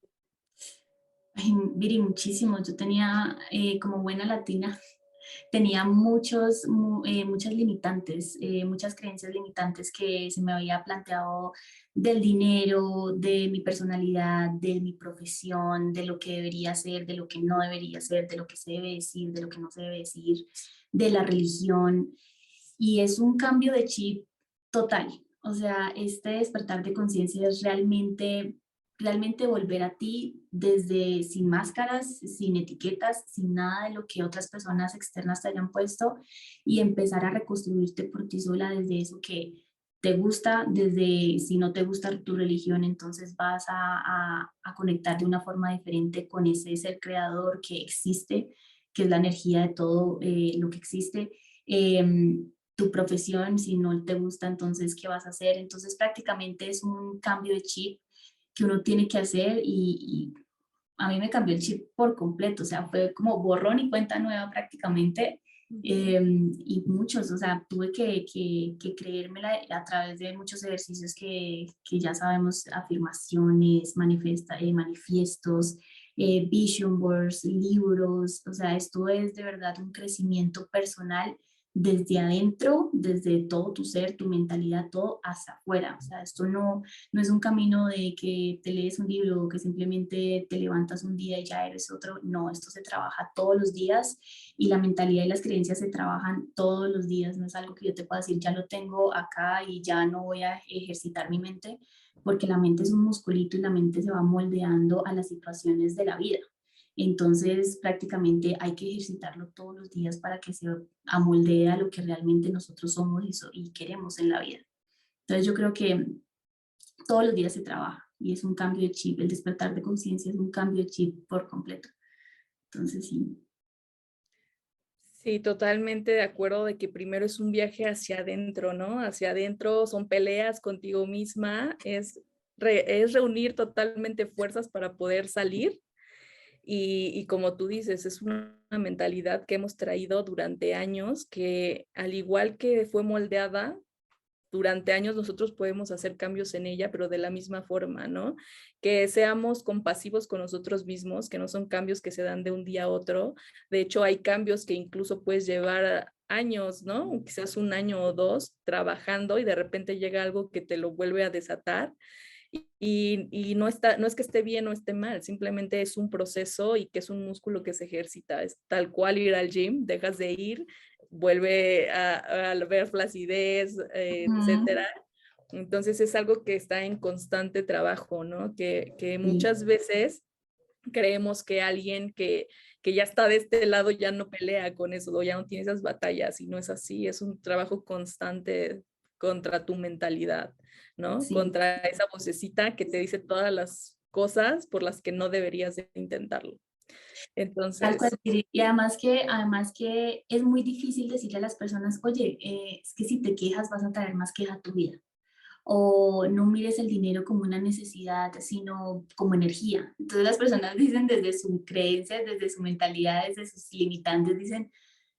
B: Ay, Viri, muchísimo. Yo tenía, como buena latina, tenía muchas limitantes, muchas creencias limitantes que se me había planteado del dinero, de mi personalidad, de mi profesión, de lo que debería ser, de lo que no debería ser, de lo que se debe decir, de lo que no se debe decir, de la religión. Y es un cambio de chip total. O sea, este despertar de conciencia es realmente volver a ti desde sin máscaras, sin etiquetas, sin nada de lo que otras personas externas te hayan puesto y empezar a reconstruirte por ti sola desde eso que te gusta, desde si no te gusta tu religión, entonces vas a conectar de una forma diferente con ese ser creador que existe, que es la energía de todo lo que existe. Tu profesión, si no te gusta, entonces, ¿qué vas a hacer? Entonces, prácticamente es un cambio de chip que uno tiene que hacer y a mí me cambió el chip por completo, o sea, fue como borrón y cuenta nueva prácticamente.
A: Ujú.
B: Y muchos, o sea, tuve que creérmela a través de muchos ejercicios que ya sabemos, afirmaciones, manifiestos, vision boards, libros, o sea, esto es de verdad un crecimiento personal desde adentro, desde todo tu ser, tu mentalidad, todo hacia afuera. O sea, esto no es un camino de que te lees un libro o que simplemente te levantas un día y ya eres otro. No, esto se trabaja todos los días y la mentalidad y las creencias se trabajan todos los días. No es algo que yo te pueda decir, ya lo tengo acá y ya no voy a ejercitar mi mente, porque la mente es un musculito y la mente se va moldeando a las situaciones de la vida. Entonces, prácticamente hay que ejercitarlo todos los días para que se amoldee a lo que realmente nosotros somos y queremos en la vida. Entonces, yo creo que todos los días se trabaja y es un cambio de chip. El despertar de conciencia es un cambio de chip por completo. Entonces, sí.
A: Sí, totalmente de acuerdo de que primero es un viaje hacia adentro, ¿no? Hacia adentro son peleas contigo misma, es reunir totalmente fuerzas para poder salir Y como tú dices, es una mentalidad que hemos traído durante años que al igual que fue moldeada, durante años nosotros podemos hacer cambios en ella, pero de la misma forma, ¿no? Que seamos compasivos con nosotros mismos, que no son cambios que se dan de un día a otro. De hecho, hay cambios que incluso puedes llevar años, ¿no? Quizás un año o dos trabajando y de repente llega algo que te lo vuelve a desatar. Y no está, no es que esté bien o esté mal, simplemente es un proceso y que es un músculo que se ejercita. Es tal cual ir al gym, dejas de ir, vuelve a ver flacidez,
B: Ujú.
A: etcétera. Entonces es algo que está en constante trabajo, ¿no? Que
B: Sí,
A: muchas veces creemos que alguien que ya está de este lado ya no pelea con eso, o ya no tiene esas batallas, y no es así, es un trabajo constante contra tu mentalidad, ¿no?
B: sí.
A: Contra esa vocecita que te dice todas las cosas por las que no deberías de intentarlo.
B: Tal cual,
A: Entonces,
B: y además que es muy difícil decirle a las personas, oye, es que si te quejas vas a traer más queja a tu vida. O no mires el dinero como una necesidad, sino como energía. Entonces las personas dicen desde su creencia, desde su mentalidad, desde sus limitantes, dicen,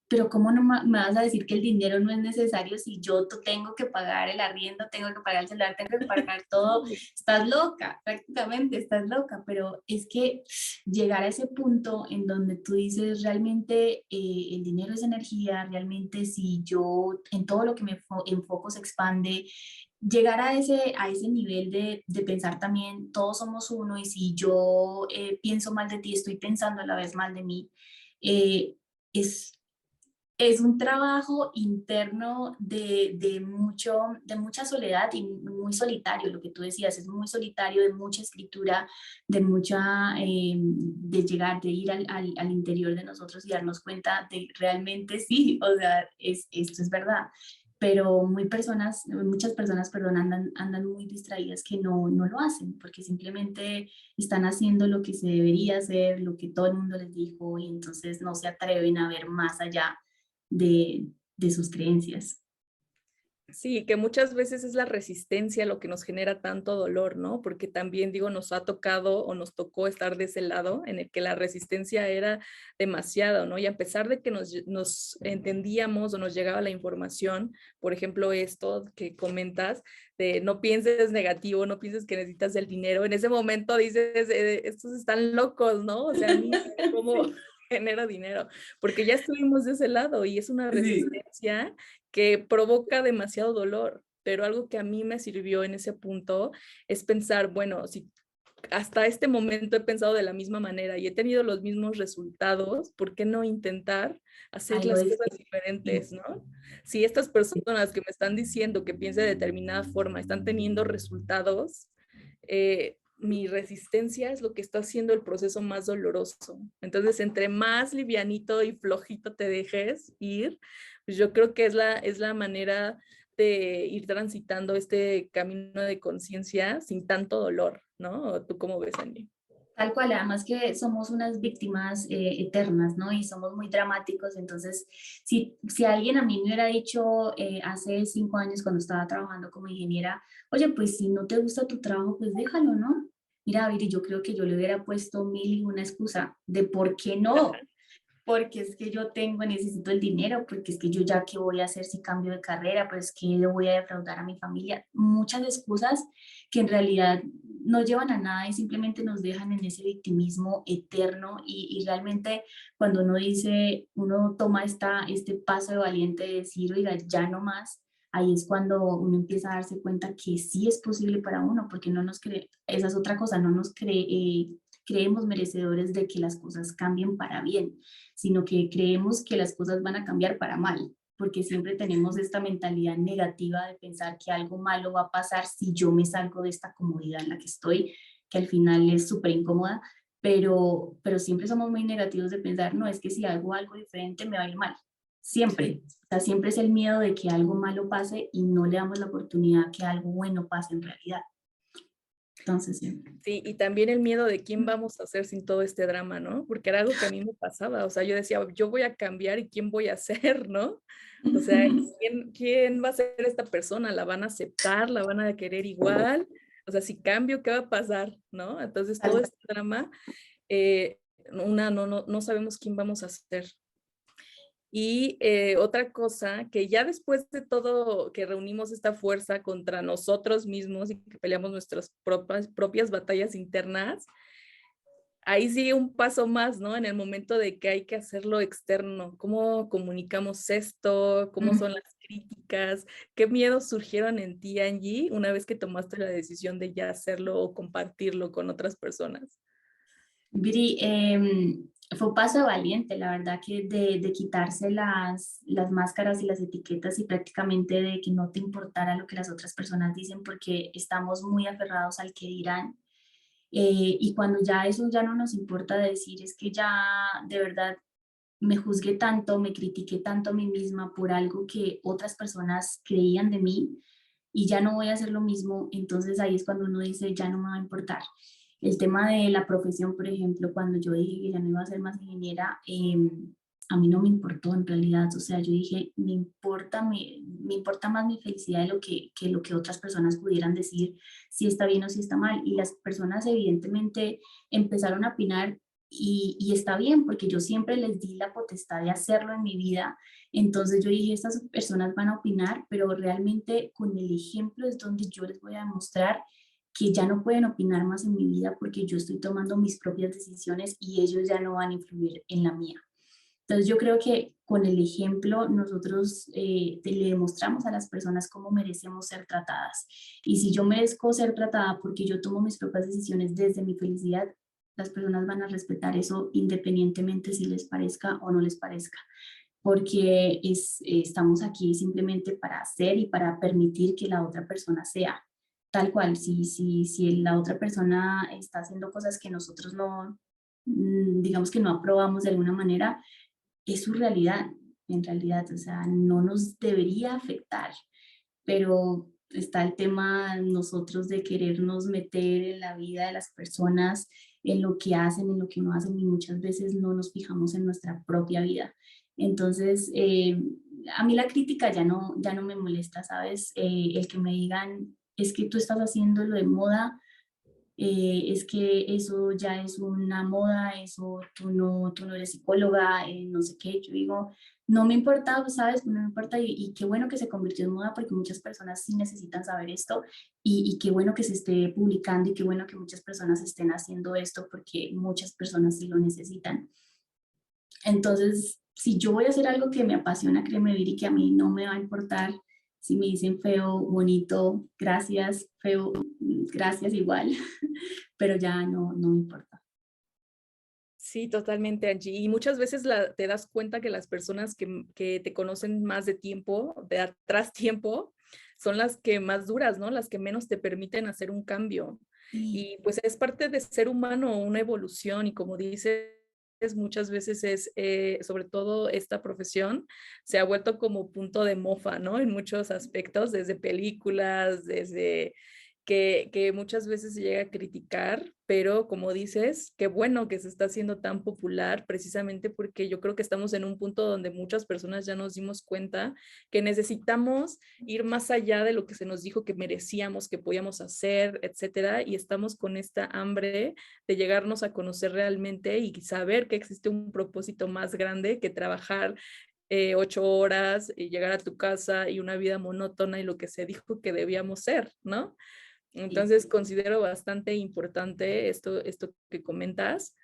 B: pero ¿cómo no me vas a decir que el dinero no es necesario si yo tengo que pagar el arriendo, tengo que pagar el celular, tengo que pagar todo? Estás loca, prácticamente estás loca, pero es que llegar a ese punto en donde tú dices realmente el dinero es energía, realmente si yo en todo lo que me enfoco se expande, llegar a ese nivel de pensar también todos somos uno y si yo pienso mal de ti, estoy pensando a la vez mal de mí, eh, es es un trabajo interno de mucha soledad y muy solitario, lo que tú decías, es muy solitario, de mucha escritura, de mucha, de llegar, de ir al interior de nosotros y darnos cuenta de realmente sí, o sea, esto es verdad. Pero muchas personas, perdón, andan muy distraídas que no lo hacen, porque simplemente están haciendo lo que se debería hacer, lo que todo el mundo les dijo, y entonces no se atreven a ver más allá de sus creencias.
A: sí, que muchas veces es la resistencia lo que nos genera tanto dolor, ¿no? Porque también, digo, nos ha tocado o nos tocó estar de ese lado en el que la resistencia era demasiado, ¿no? Y a pesar de que nos entendíamos o nos llegaba la información, por ejemplo, esto que comentas, de no pienses negativo, no pienses que necesitas el dinero, en ese momento dices, estos están locos, ¿no? O sea, a mí, ¿cómo
B: Sí,
A: genero dinero? Porque ya estuvimos de ese lado y es una
B: sí,
A: resistencia que provoca demasiado dolor, pero algo que a mí me sirvió en ese punto es pensar, bueno, si hasta este momento he pensado de la misma manera y he tenido los mismos resultados, ¿por qué no intentar hacer
B: algo
A: las cosas
B: distinto.
A: diferentes, ¿no? Si estas personas que me están diciendo que piense de determinada forma están teniendo resultados, mi resistencia es lo que está haciendo el proceso más doloroso. Entonces, entre más livianito y flojito te dejes ir, pues yo creo que es la manera de ir transitando este camino de conciencia sin tanto dolor, ¿no? ¿Tú cómo ves, Andy?
B: Tal cual, además que somos unas víctimas eternas, ¿no? Y somos muy dramáticos, entonces, si alguien a mí me hubiera dicho hace 5 años cuando estaba trabajando como ingeniera, oye, pues si no te gusta tu trabajo, pues déjalo, ¿no? Mira, Viri, yo creo que yo le hubiera puesto mil y una excusa de por qué no, porque es que yo necesito el dinero, porque es que yo ya qué voy a hacer si cambio de carrera, pues que le voy a defraudar a mi familia. Muchas excusas que en realidad no llevan a nada y simplemente nos dejan en ese victimismo eterno y realmente cuando uno dice, uno toma este paso de valiente de decir, oiga, ya no más, ahí es cuando uno empieza a darse cuenta que sí es posible para uno, porque no nos cree, esa es otra cosa, no nos cree, creemos merecedores de que las cosas cambien para bien, sino que creemos que las cosas van a cambiar para mal, porque siempre tenemos esta mentalidad negativa de pensar que algo malo va a pasar si yo me salgo de esta comodidad en la que estoy, que al final es súper incómoda, pero siempre somos muy negativos de pensar, no, es que si hago algo diferente me va a ir mal.
A: Sí.
B: Siempre. O sea, siempre es el miedo de que algo malo pase y no le damos la oportunidad que algo bueno pase en realidad. Entonces, sí.
A: Sí, y también el miedo de quién vamos a hacer sin todo este drama, ¿no? Porque era algo que a mí me pasaba, o sea, yo decía, yo voy a cambiar y quién voy a ser, ¿no? O sea, quién va a ser esta persona? ¿La van a aceptar? ¿La van a querer igual? O sea, si cambio, ¿qué va a pasar? ¿No? Entonces, todo
B: Tal
A: este drama eh, no sabemos quién vamos a ser. Y otra cosa, que ya después de todo, que reunimos esta fuerza contra nosotros mismos y que peleamos nuestras propias batallas internas, ahí sigue un paso más, ¿no? En el momento de que hay que hacerlo externo. ¿Cómo comunicamos esto? ¿Cómo son las críticas? ¿Qué miedos surgieron en ti, Angie, una vez que tomaste la decisión de ya hacerlo o compartirlo con otras personas?
B: Viri, fue un paso valiente, la verdad, que de quitarse las máscaras y las etiquetas y prácticamente de que no te importara lo que las otras personas dicen porque estamos muy aferrados al que dirán. Y cuando ya eso ya no nos importa decir, es que ya de verdad me juzgué tanto, me critiqué tanto a mí misma por algo que otras personas creían de mí y ya no voy a hacer lo mismo, entonces ahí es cuando uno dice, ya no me va a importar. El tema de la profesión, por ejemplo, cuando yo dije que ya no iba a ser más ingeniera, a mí no me importó en realidad, o sea, yo dije, me importa más mi felicidad de que lo que otras personas pudieran decir, si está bien o si está mal. Y las personas evidentemente empezaron a opinar y está bien, porque yo siempre les di la potestad de hacerlo en mi vida. Entonces yo dije, estas personas van a opinar, pero realmente con el ejemplo es donde yo les voy a demostrar que ya no pueden opinar más en mi vida porque yo estoy tomando mis propias decisiones y ellos ya no van a influir en la mía. Entonces yo creo que con el ejemplo nosotros le demostramos a las personas cómo merecemos ser tratadas. Y si yo merezco ser tratada porque yo tomo mis propias decisiones desde mi felicidad, las personas van a respetar eso independientemente si les parezca o no les parezca, porque estamos aquí simplemente para hacer y para permitir que la otra persona sea tal cual. Si la otra persona está haciendo cosas que nosotros no, digamos que no aprobamos de alguna manera, es su realidad, en realidad, o sea, no nos debería afectar, pero está el tema nosotros de querernos meter en la vida de las personas, en lo que hacen, en lo que no hacen, y muchas veces no nos fijamos en nuestra propia vida. Entonces, a mí la crítica ya no me molesta, ¿sabes? El que me digan, es que tú estás haciendo lo de moda, es que eso ya es una moda, eso tú no eres psicóloga, no sé qué. Yo digo, no me importa, pues, ¿sabes? No me importa y qué bueno que se convirtió en moda porque muchas personas sí necesitan saber esto y qué bueno que se esté publicando y qué bueno que muchas personas estén haciendo esto porque muchas personas sí lo necesitan. Entonces, si yo voy a hacer algo que me apasiona, créeme, Viri, que a mí no me va a importar si me dicen feo, bonito, gracias, feo, gracias igual, pero ya no me importa.
A: Sí, totalmente, Angie. Y muchas veces te das cuenta que las personas que te conocen más de tiempo, de atrás tiempo, son las que más duras, ¿no? Las que menos te permiten hacer un cambio.
B: Sí,
A: Y pues es parte de ser humano, una evolución. Y como dices, muchas veces es, sobre todo esta profesión, se ha vuelto como punto de mofa, ¿no? En muchos aspectos, desde películas, desde que muchas veces se llega a criticar, pero como dices, qué bueno que se está haciendo tan popular, precisamente porque yo creo que estamos en un punto donde muchas personas ya nos dimos cuenta que necesitamos ir más allá de lo que se nos dijo que merecíamos, que podíamos hacer, etcétera, y estamos con esta hambre de llegarnos a conocer realmente y saber que existe un propósito más grande que trabajar 8 horas y llegar a tu casa y una vida monótona y lo que se dijo que debíamos ser, ¿no?
B: sí.
A: Entonces considero bastante importante esto que comentas.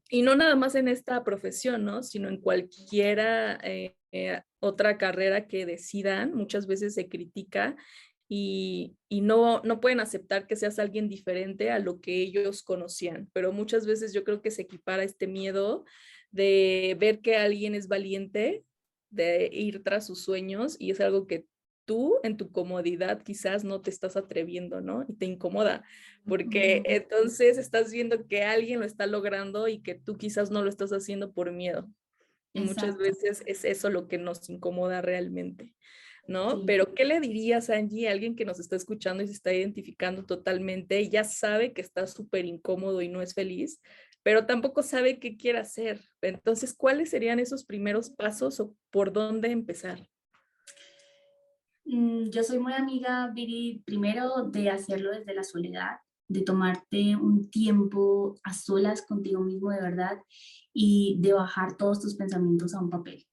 A: Y no nada más en esta profesión, ¿no? Sino en cualquiera otra carrera que decidan, muchas veces se critica y no pueden aceptar que seas alguien diferente a lo que ellos conocían. Pero muchas veces yo creo que se equipara este miedo de ver que alguien es valiente, de ir tras sus sueños y es algo que tú en tu comodidad quizás no te estás atreviendo, ¿no? Y te incomoda, porque
B: Ujú,
A: entonces estás viendo que alguien lo está logrando y que tú quizás no lo estás haciendo por miedo. Y muchas
B: exacto,
A: veces es eso lo que nos incomoda realmente, ¿no?
B: sí.
A: Pero ¿qué le dirías, Angie, a alguien que nos está escuchando y se está identificando totalmente y ya sabe que está súper incómodo y no es feliz, pero tampoco sabe qué quiere hacer? Entonces, ¿cuáles serían esos primeros pasos o por dónde empezar?
B: Yo soy muy amiga, Viri, primero de hacerlo desde la soledad. de tomarte un tiempo a solas contigo mismo de verdad y de bajar todos tus pensamientos a un papel,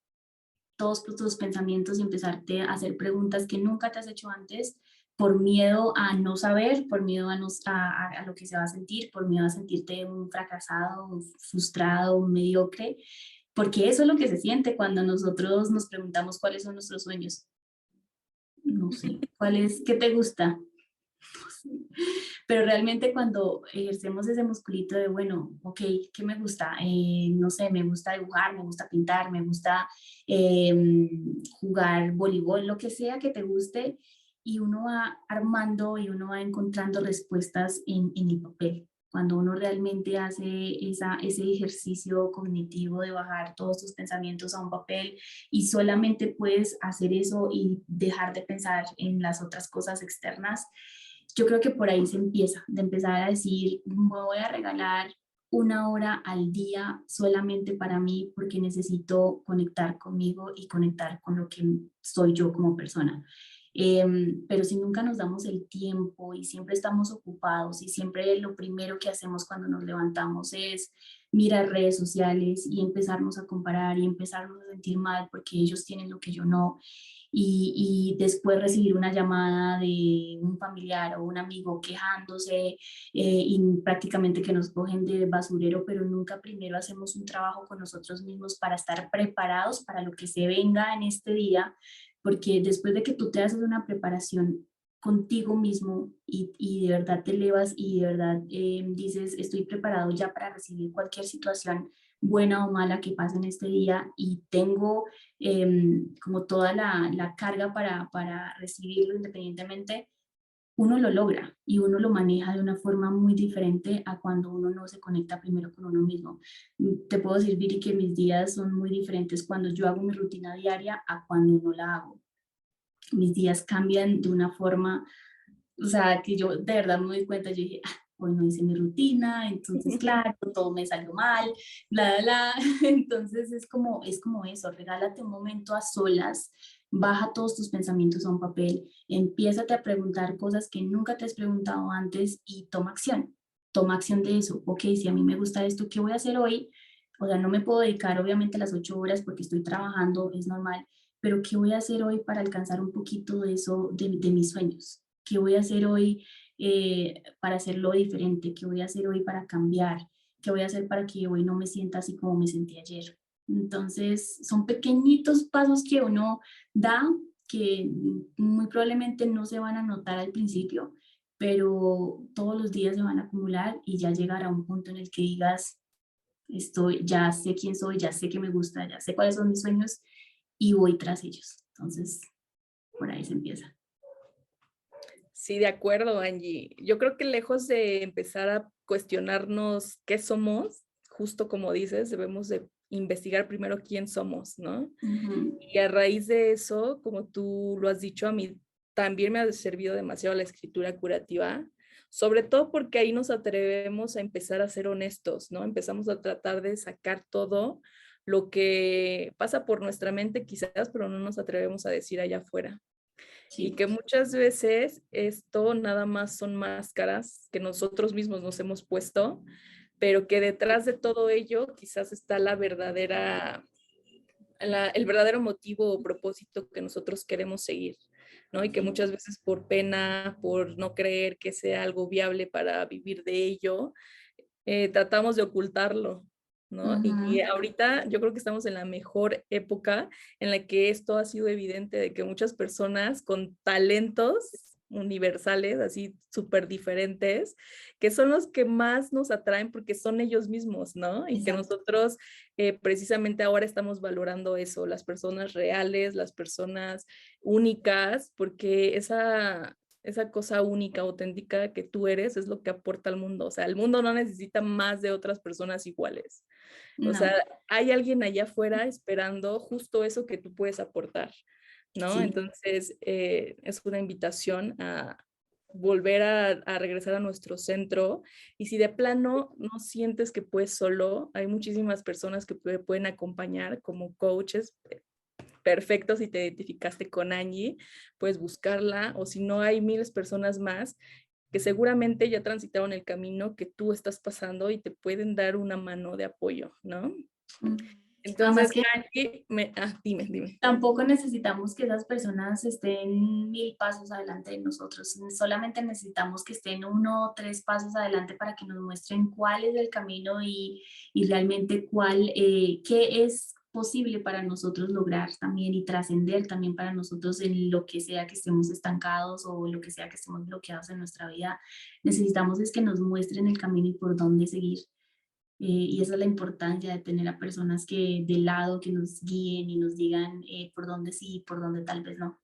B: todos tus pensamientos y empezarte a hacer preguntas que nunca te has hecho antes por miedo a no saber, por miedo a, a lo que se va a sentir, por miedo a sentirte un fracasado, un frustrado, un mediocre, porque eso es lo que se siente cuando nosotros nos preguntamos cuáles son nuestros sueños. No sé, ¿cuál es? ¿Qué te gusta? No sé. Pero realmente cuando ejercemos ese musculito de, bueno, ok, ¿qué me gusta? No sé, me gusta dibujar, me gusta pintar, me gusta jugar voleibol, lo que sea que te guste, y uno va armando y uno va encontrando respuestas en el papel. Cuando uno realmente hace ese ejercicio cognitivo de bajar todos tus pensamientos a un papel y solamente puedes hacer eso y dejar de pensar en las otras cosas externas, yo creo que por ahí se empieza, de empezar a decir, me voy a regalar una hora al día solamente para mí porque necesito conectar conmigo y conectar con lo que soy yo como persona. Pero si nunca nos damos el tiempo y siempre estamos ocupados y siempre lo primero que hacemos cuando nos levantamos es mirar redes sociales y empezarnos a comparar y empezarnos a sentir mal porque ellos tienen lo que yo no, y después recibir una llamada de un familiar o un amigo quejándose y prácticamente que nos cogen de basurero, pero nunca primero hacemos un trabajo con nosotros mismos para estar preparados para lo que se venga en este día, porque después de que tú te haces una preparación contigo mismo y de verdad te elevas y de verdad dices, estoy preparado ya para recibir cualquier situación buena o mala que pase en este día y tengo como toda la carga para recibirlo independientemente, uno lo logra y uno lo maneja de una forma muy diferente a cuando uno no se conecta primero con uno mismo. Te puedo decir, Viri, que mis días son muy diferentes cuando yo hago mi rutina diaria a cuando no la hago. Mis días cambian de una forma, o sea, que yo de verdad me doy cuenta, yo dije, "Ah, hoy no hice mi rutina, entonces claro, todo me salió mal, bla, bla, bla". Entonces es como eso, regálate un momento a solas, baja todos tus pensamientos a un papel, empiézate a preguntar cosas que nunca te has preguntado antes y toma acción de eso. Ok, si a mí me gusta esto, ¿qué voy a hacer hoy? O sea, no me puedo dedicar obviamente las 8 horas porque estoy trabajando, es normal, pero ¿qué voy a hacer hoy para alcanzar un poquito de eso, de mis sueños? ¿Qué voy a hacer hoy para hacerlo diferente? ¿Qué voy a hacer hoy para cambiar? ¿Qué voy a hacer para que hoy no me sienta así como me sentí ayer? Entonces, son pequeñitos pasos que uno da que muy probablemente no se van a notar al principio, pero todos los días se van a acumular y ya llegar a un punto en el que digas, estoy, ya sé quién soy, ya sé que me gusta, ya sé cuáles son mis sueños y voy tras ellos. Entonces, por ahí se empieza.
A: Sí, de acuerdo, Angie. Yo creo que lejos de empezar a cuestionarnos qué somos, justo como dices, debemos de investigar primero quién somos, ¿no?
B: Ujú.
A: Y a raíz de eso, como tú lo has dicho, a mí también me ha servido demasiado la escritura curativa, sobre todo porque ahí nos atrevemos a empezar a ser honestos, ¿no? Empezamos a tratar de sacar todo lo que pasa por nuestra mente quizás, pero no nos atrevemos a decir allá afuera. Y
B: Sí.
A: que muchas veces esto nada más son máscaras que nosotros mismos nos hemos puesto, pero que detrás de todo ello quizás está el verdadero motivo o propósito que nosotros queremos seguir, ¿no? Y que
B: Sí.
A: muchas veces por pena, por no creer que sea algo viable para vivir de ello, tratamos de ocultarlo, ¿no? Y
B: Ujú.
A: ahorita yo creo que estamos en la mejor época en la que esto ha sido evidente de que muchas personas con talentos universales, así súper diferentes, que son los que más nos atraen porque son ellos mismos, ¿no? Y que
B: Exacto.
A: nosotros precisamente ahora estamos valorando eso, las personas reales, las personas únicas, porque esa cosa única, auténtica que tú eres es lo que aporta al mundo. O sea, el mundo no necesita más de otras personas iguales. O sea,
B: No,
A: hay alguien allá afuera esperando justo eso que tú puedes aportar, ¿no?
B: sí,
A: Entonces, es una invitación a volver a regresar a nuestro centro y si de plano no sientes que puedes solo, hay muchísimas personas que pueden acompañar como coaches. Perfecto, si te identificaste con Angie, puedes buscarla o si no hay miles personas más que seguramente ya transitaron el camino que tú estás pasando y te pueden dar una mano de apoyo, ¿no?
B: Mm. Además
A: Entonces,
B: que
A: Angie, dime, dime.
B: tampoco necesitamos que esas personas estén 1000 pasos adelante de nosotros, solamente necesitamos que estén 1 o 3 pasos adelante para que nos muestren cuál es el camino y realmente qué es posible para nosotros lograr también y trascender también para nosotros en lo que sea que estemos estancados o lo que sea que estemos bloqueados en nuestra vida. Necesitamos es que nos muestren el camino y por dónde seguir. Y esa es la importancia de tener a personas que de lado, que nos guíen y nos digan por dónde sí, por dónde tal vez no.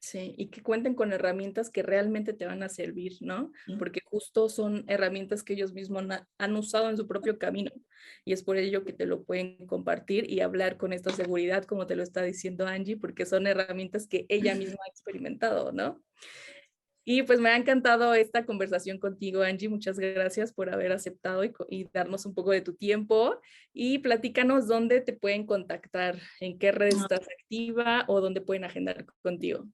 A: Sí, y que cuenten con herramientas que realmente te van a servir, ¿no? Porque justo son herramientas que ellos mismos han usado en su propio camino y es por ello que te lo pueden compartir y hablar con esta seguridad, como te lo está diciendo Angie, porque son herramientas que ella misma ha experimentado, ¿no? Y pues me ha encantado esta conversación contigo, Angie. Muchas gracias por haber aceptado y darnos un poco de tu tiempo. Y platícanos dónde te pueden contactar, en qué red estás activa o dónde pueden agendar contigo.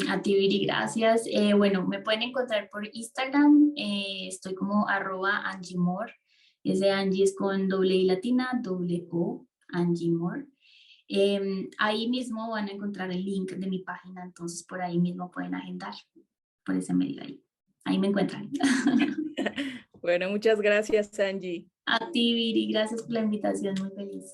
B: A ti, Viri, gracias. Bueno, me pueden encontrar por Instagram. Estoy como @AngieMore. Ese Angie es con doble I latina, doble O, Angie Moore. Ahí mismo van a encontrar el link de mi página, entonces por ahí mismo pueden agendar, por ese medio ahí. Ahí me encuentran.
A: Bueno, muchas gracias, Angie.
B: A ti, Viri, gracias por la invitación, muy feliz.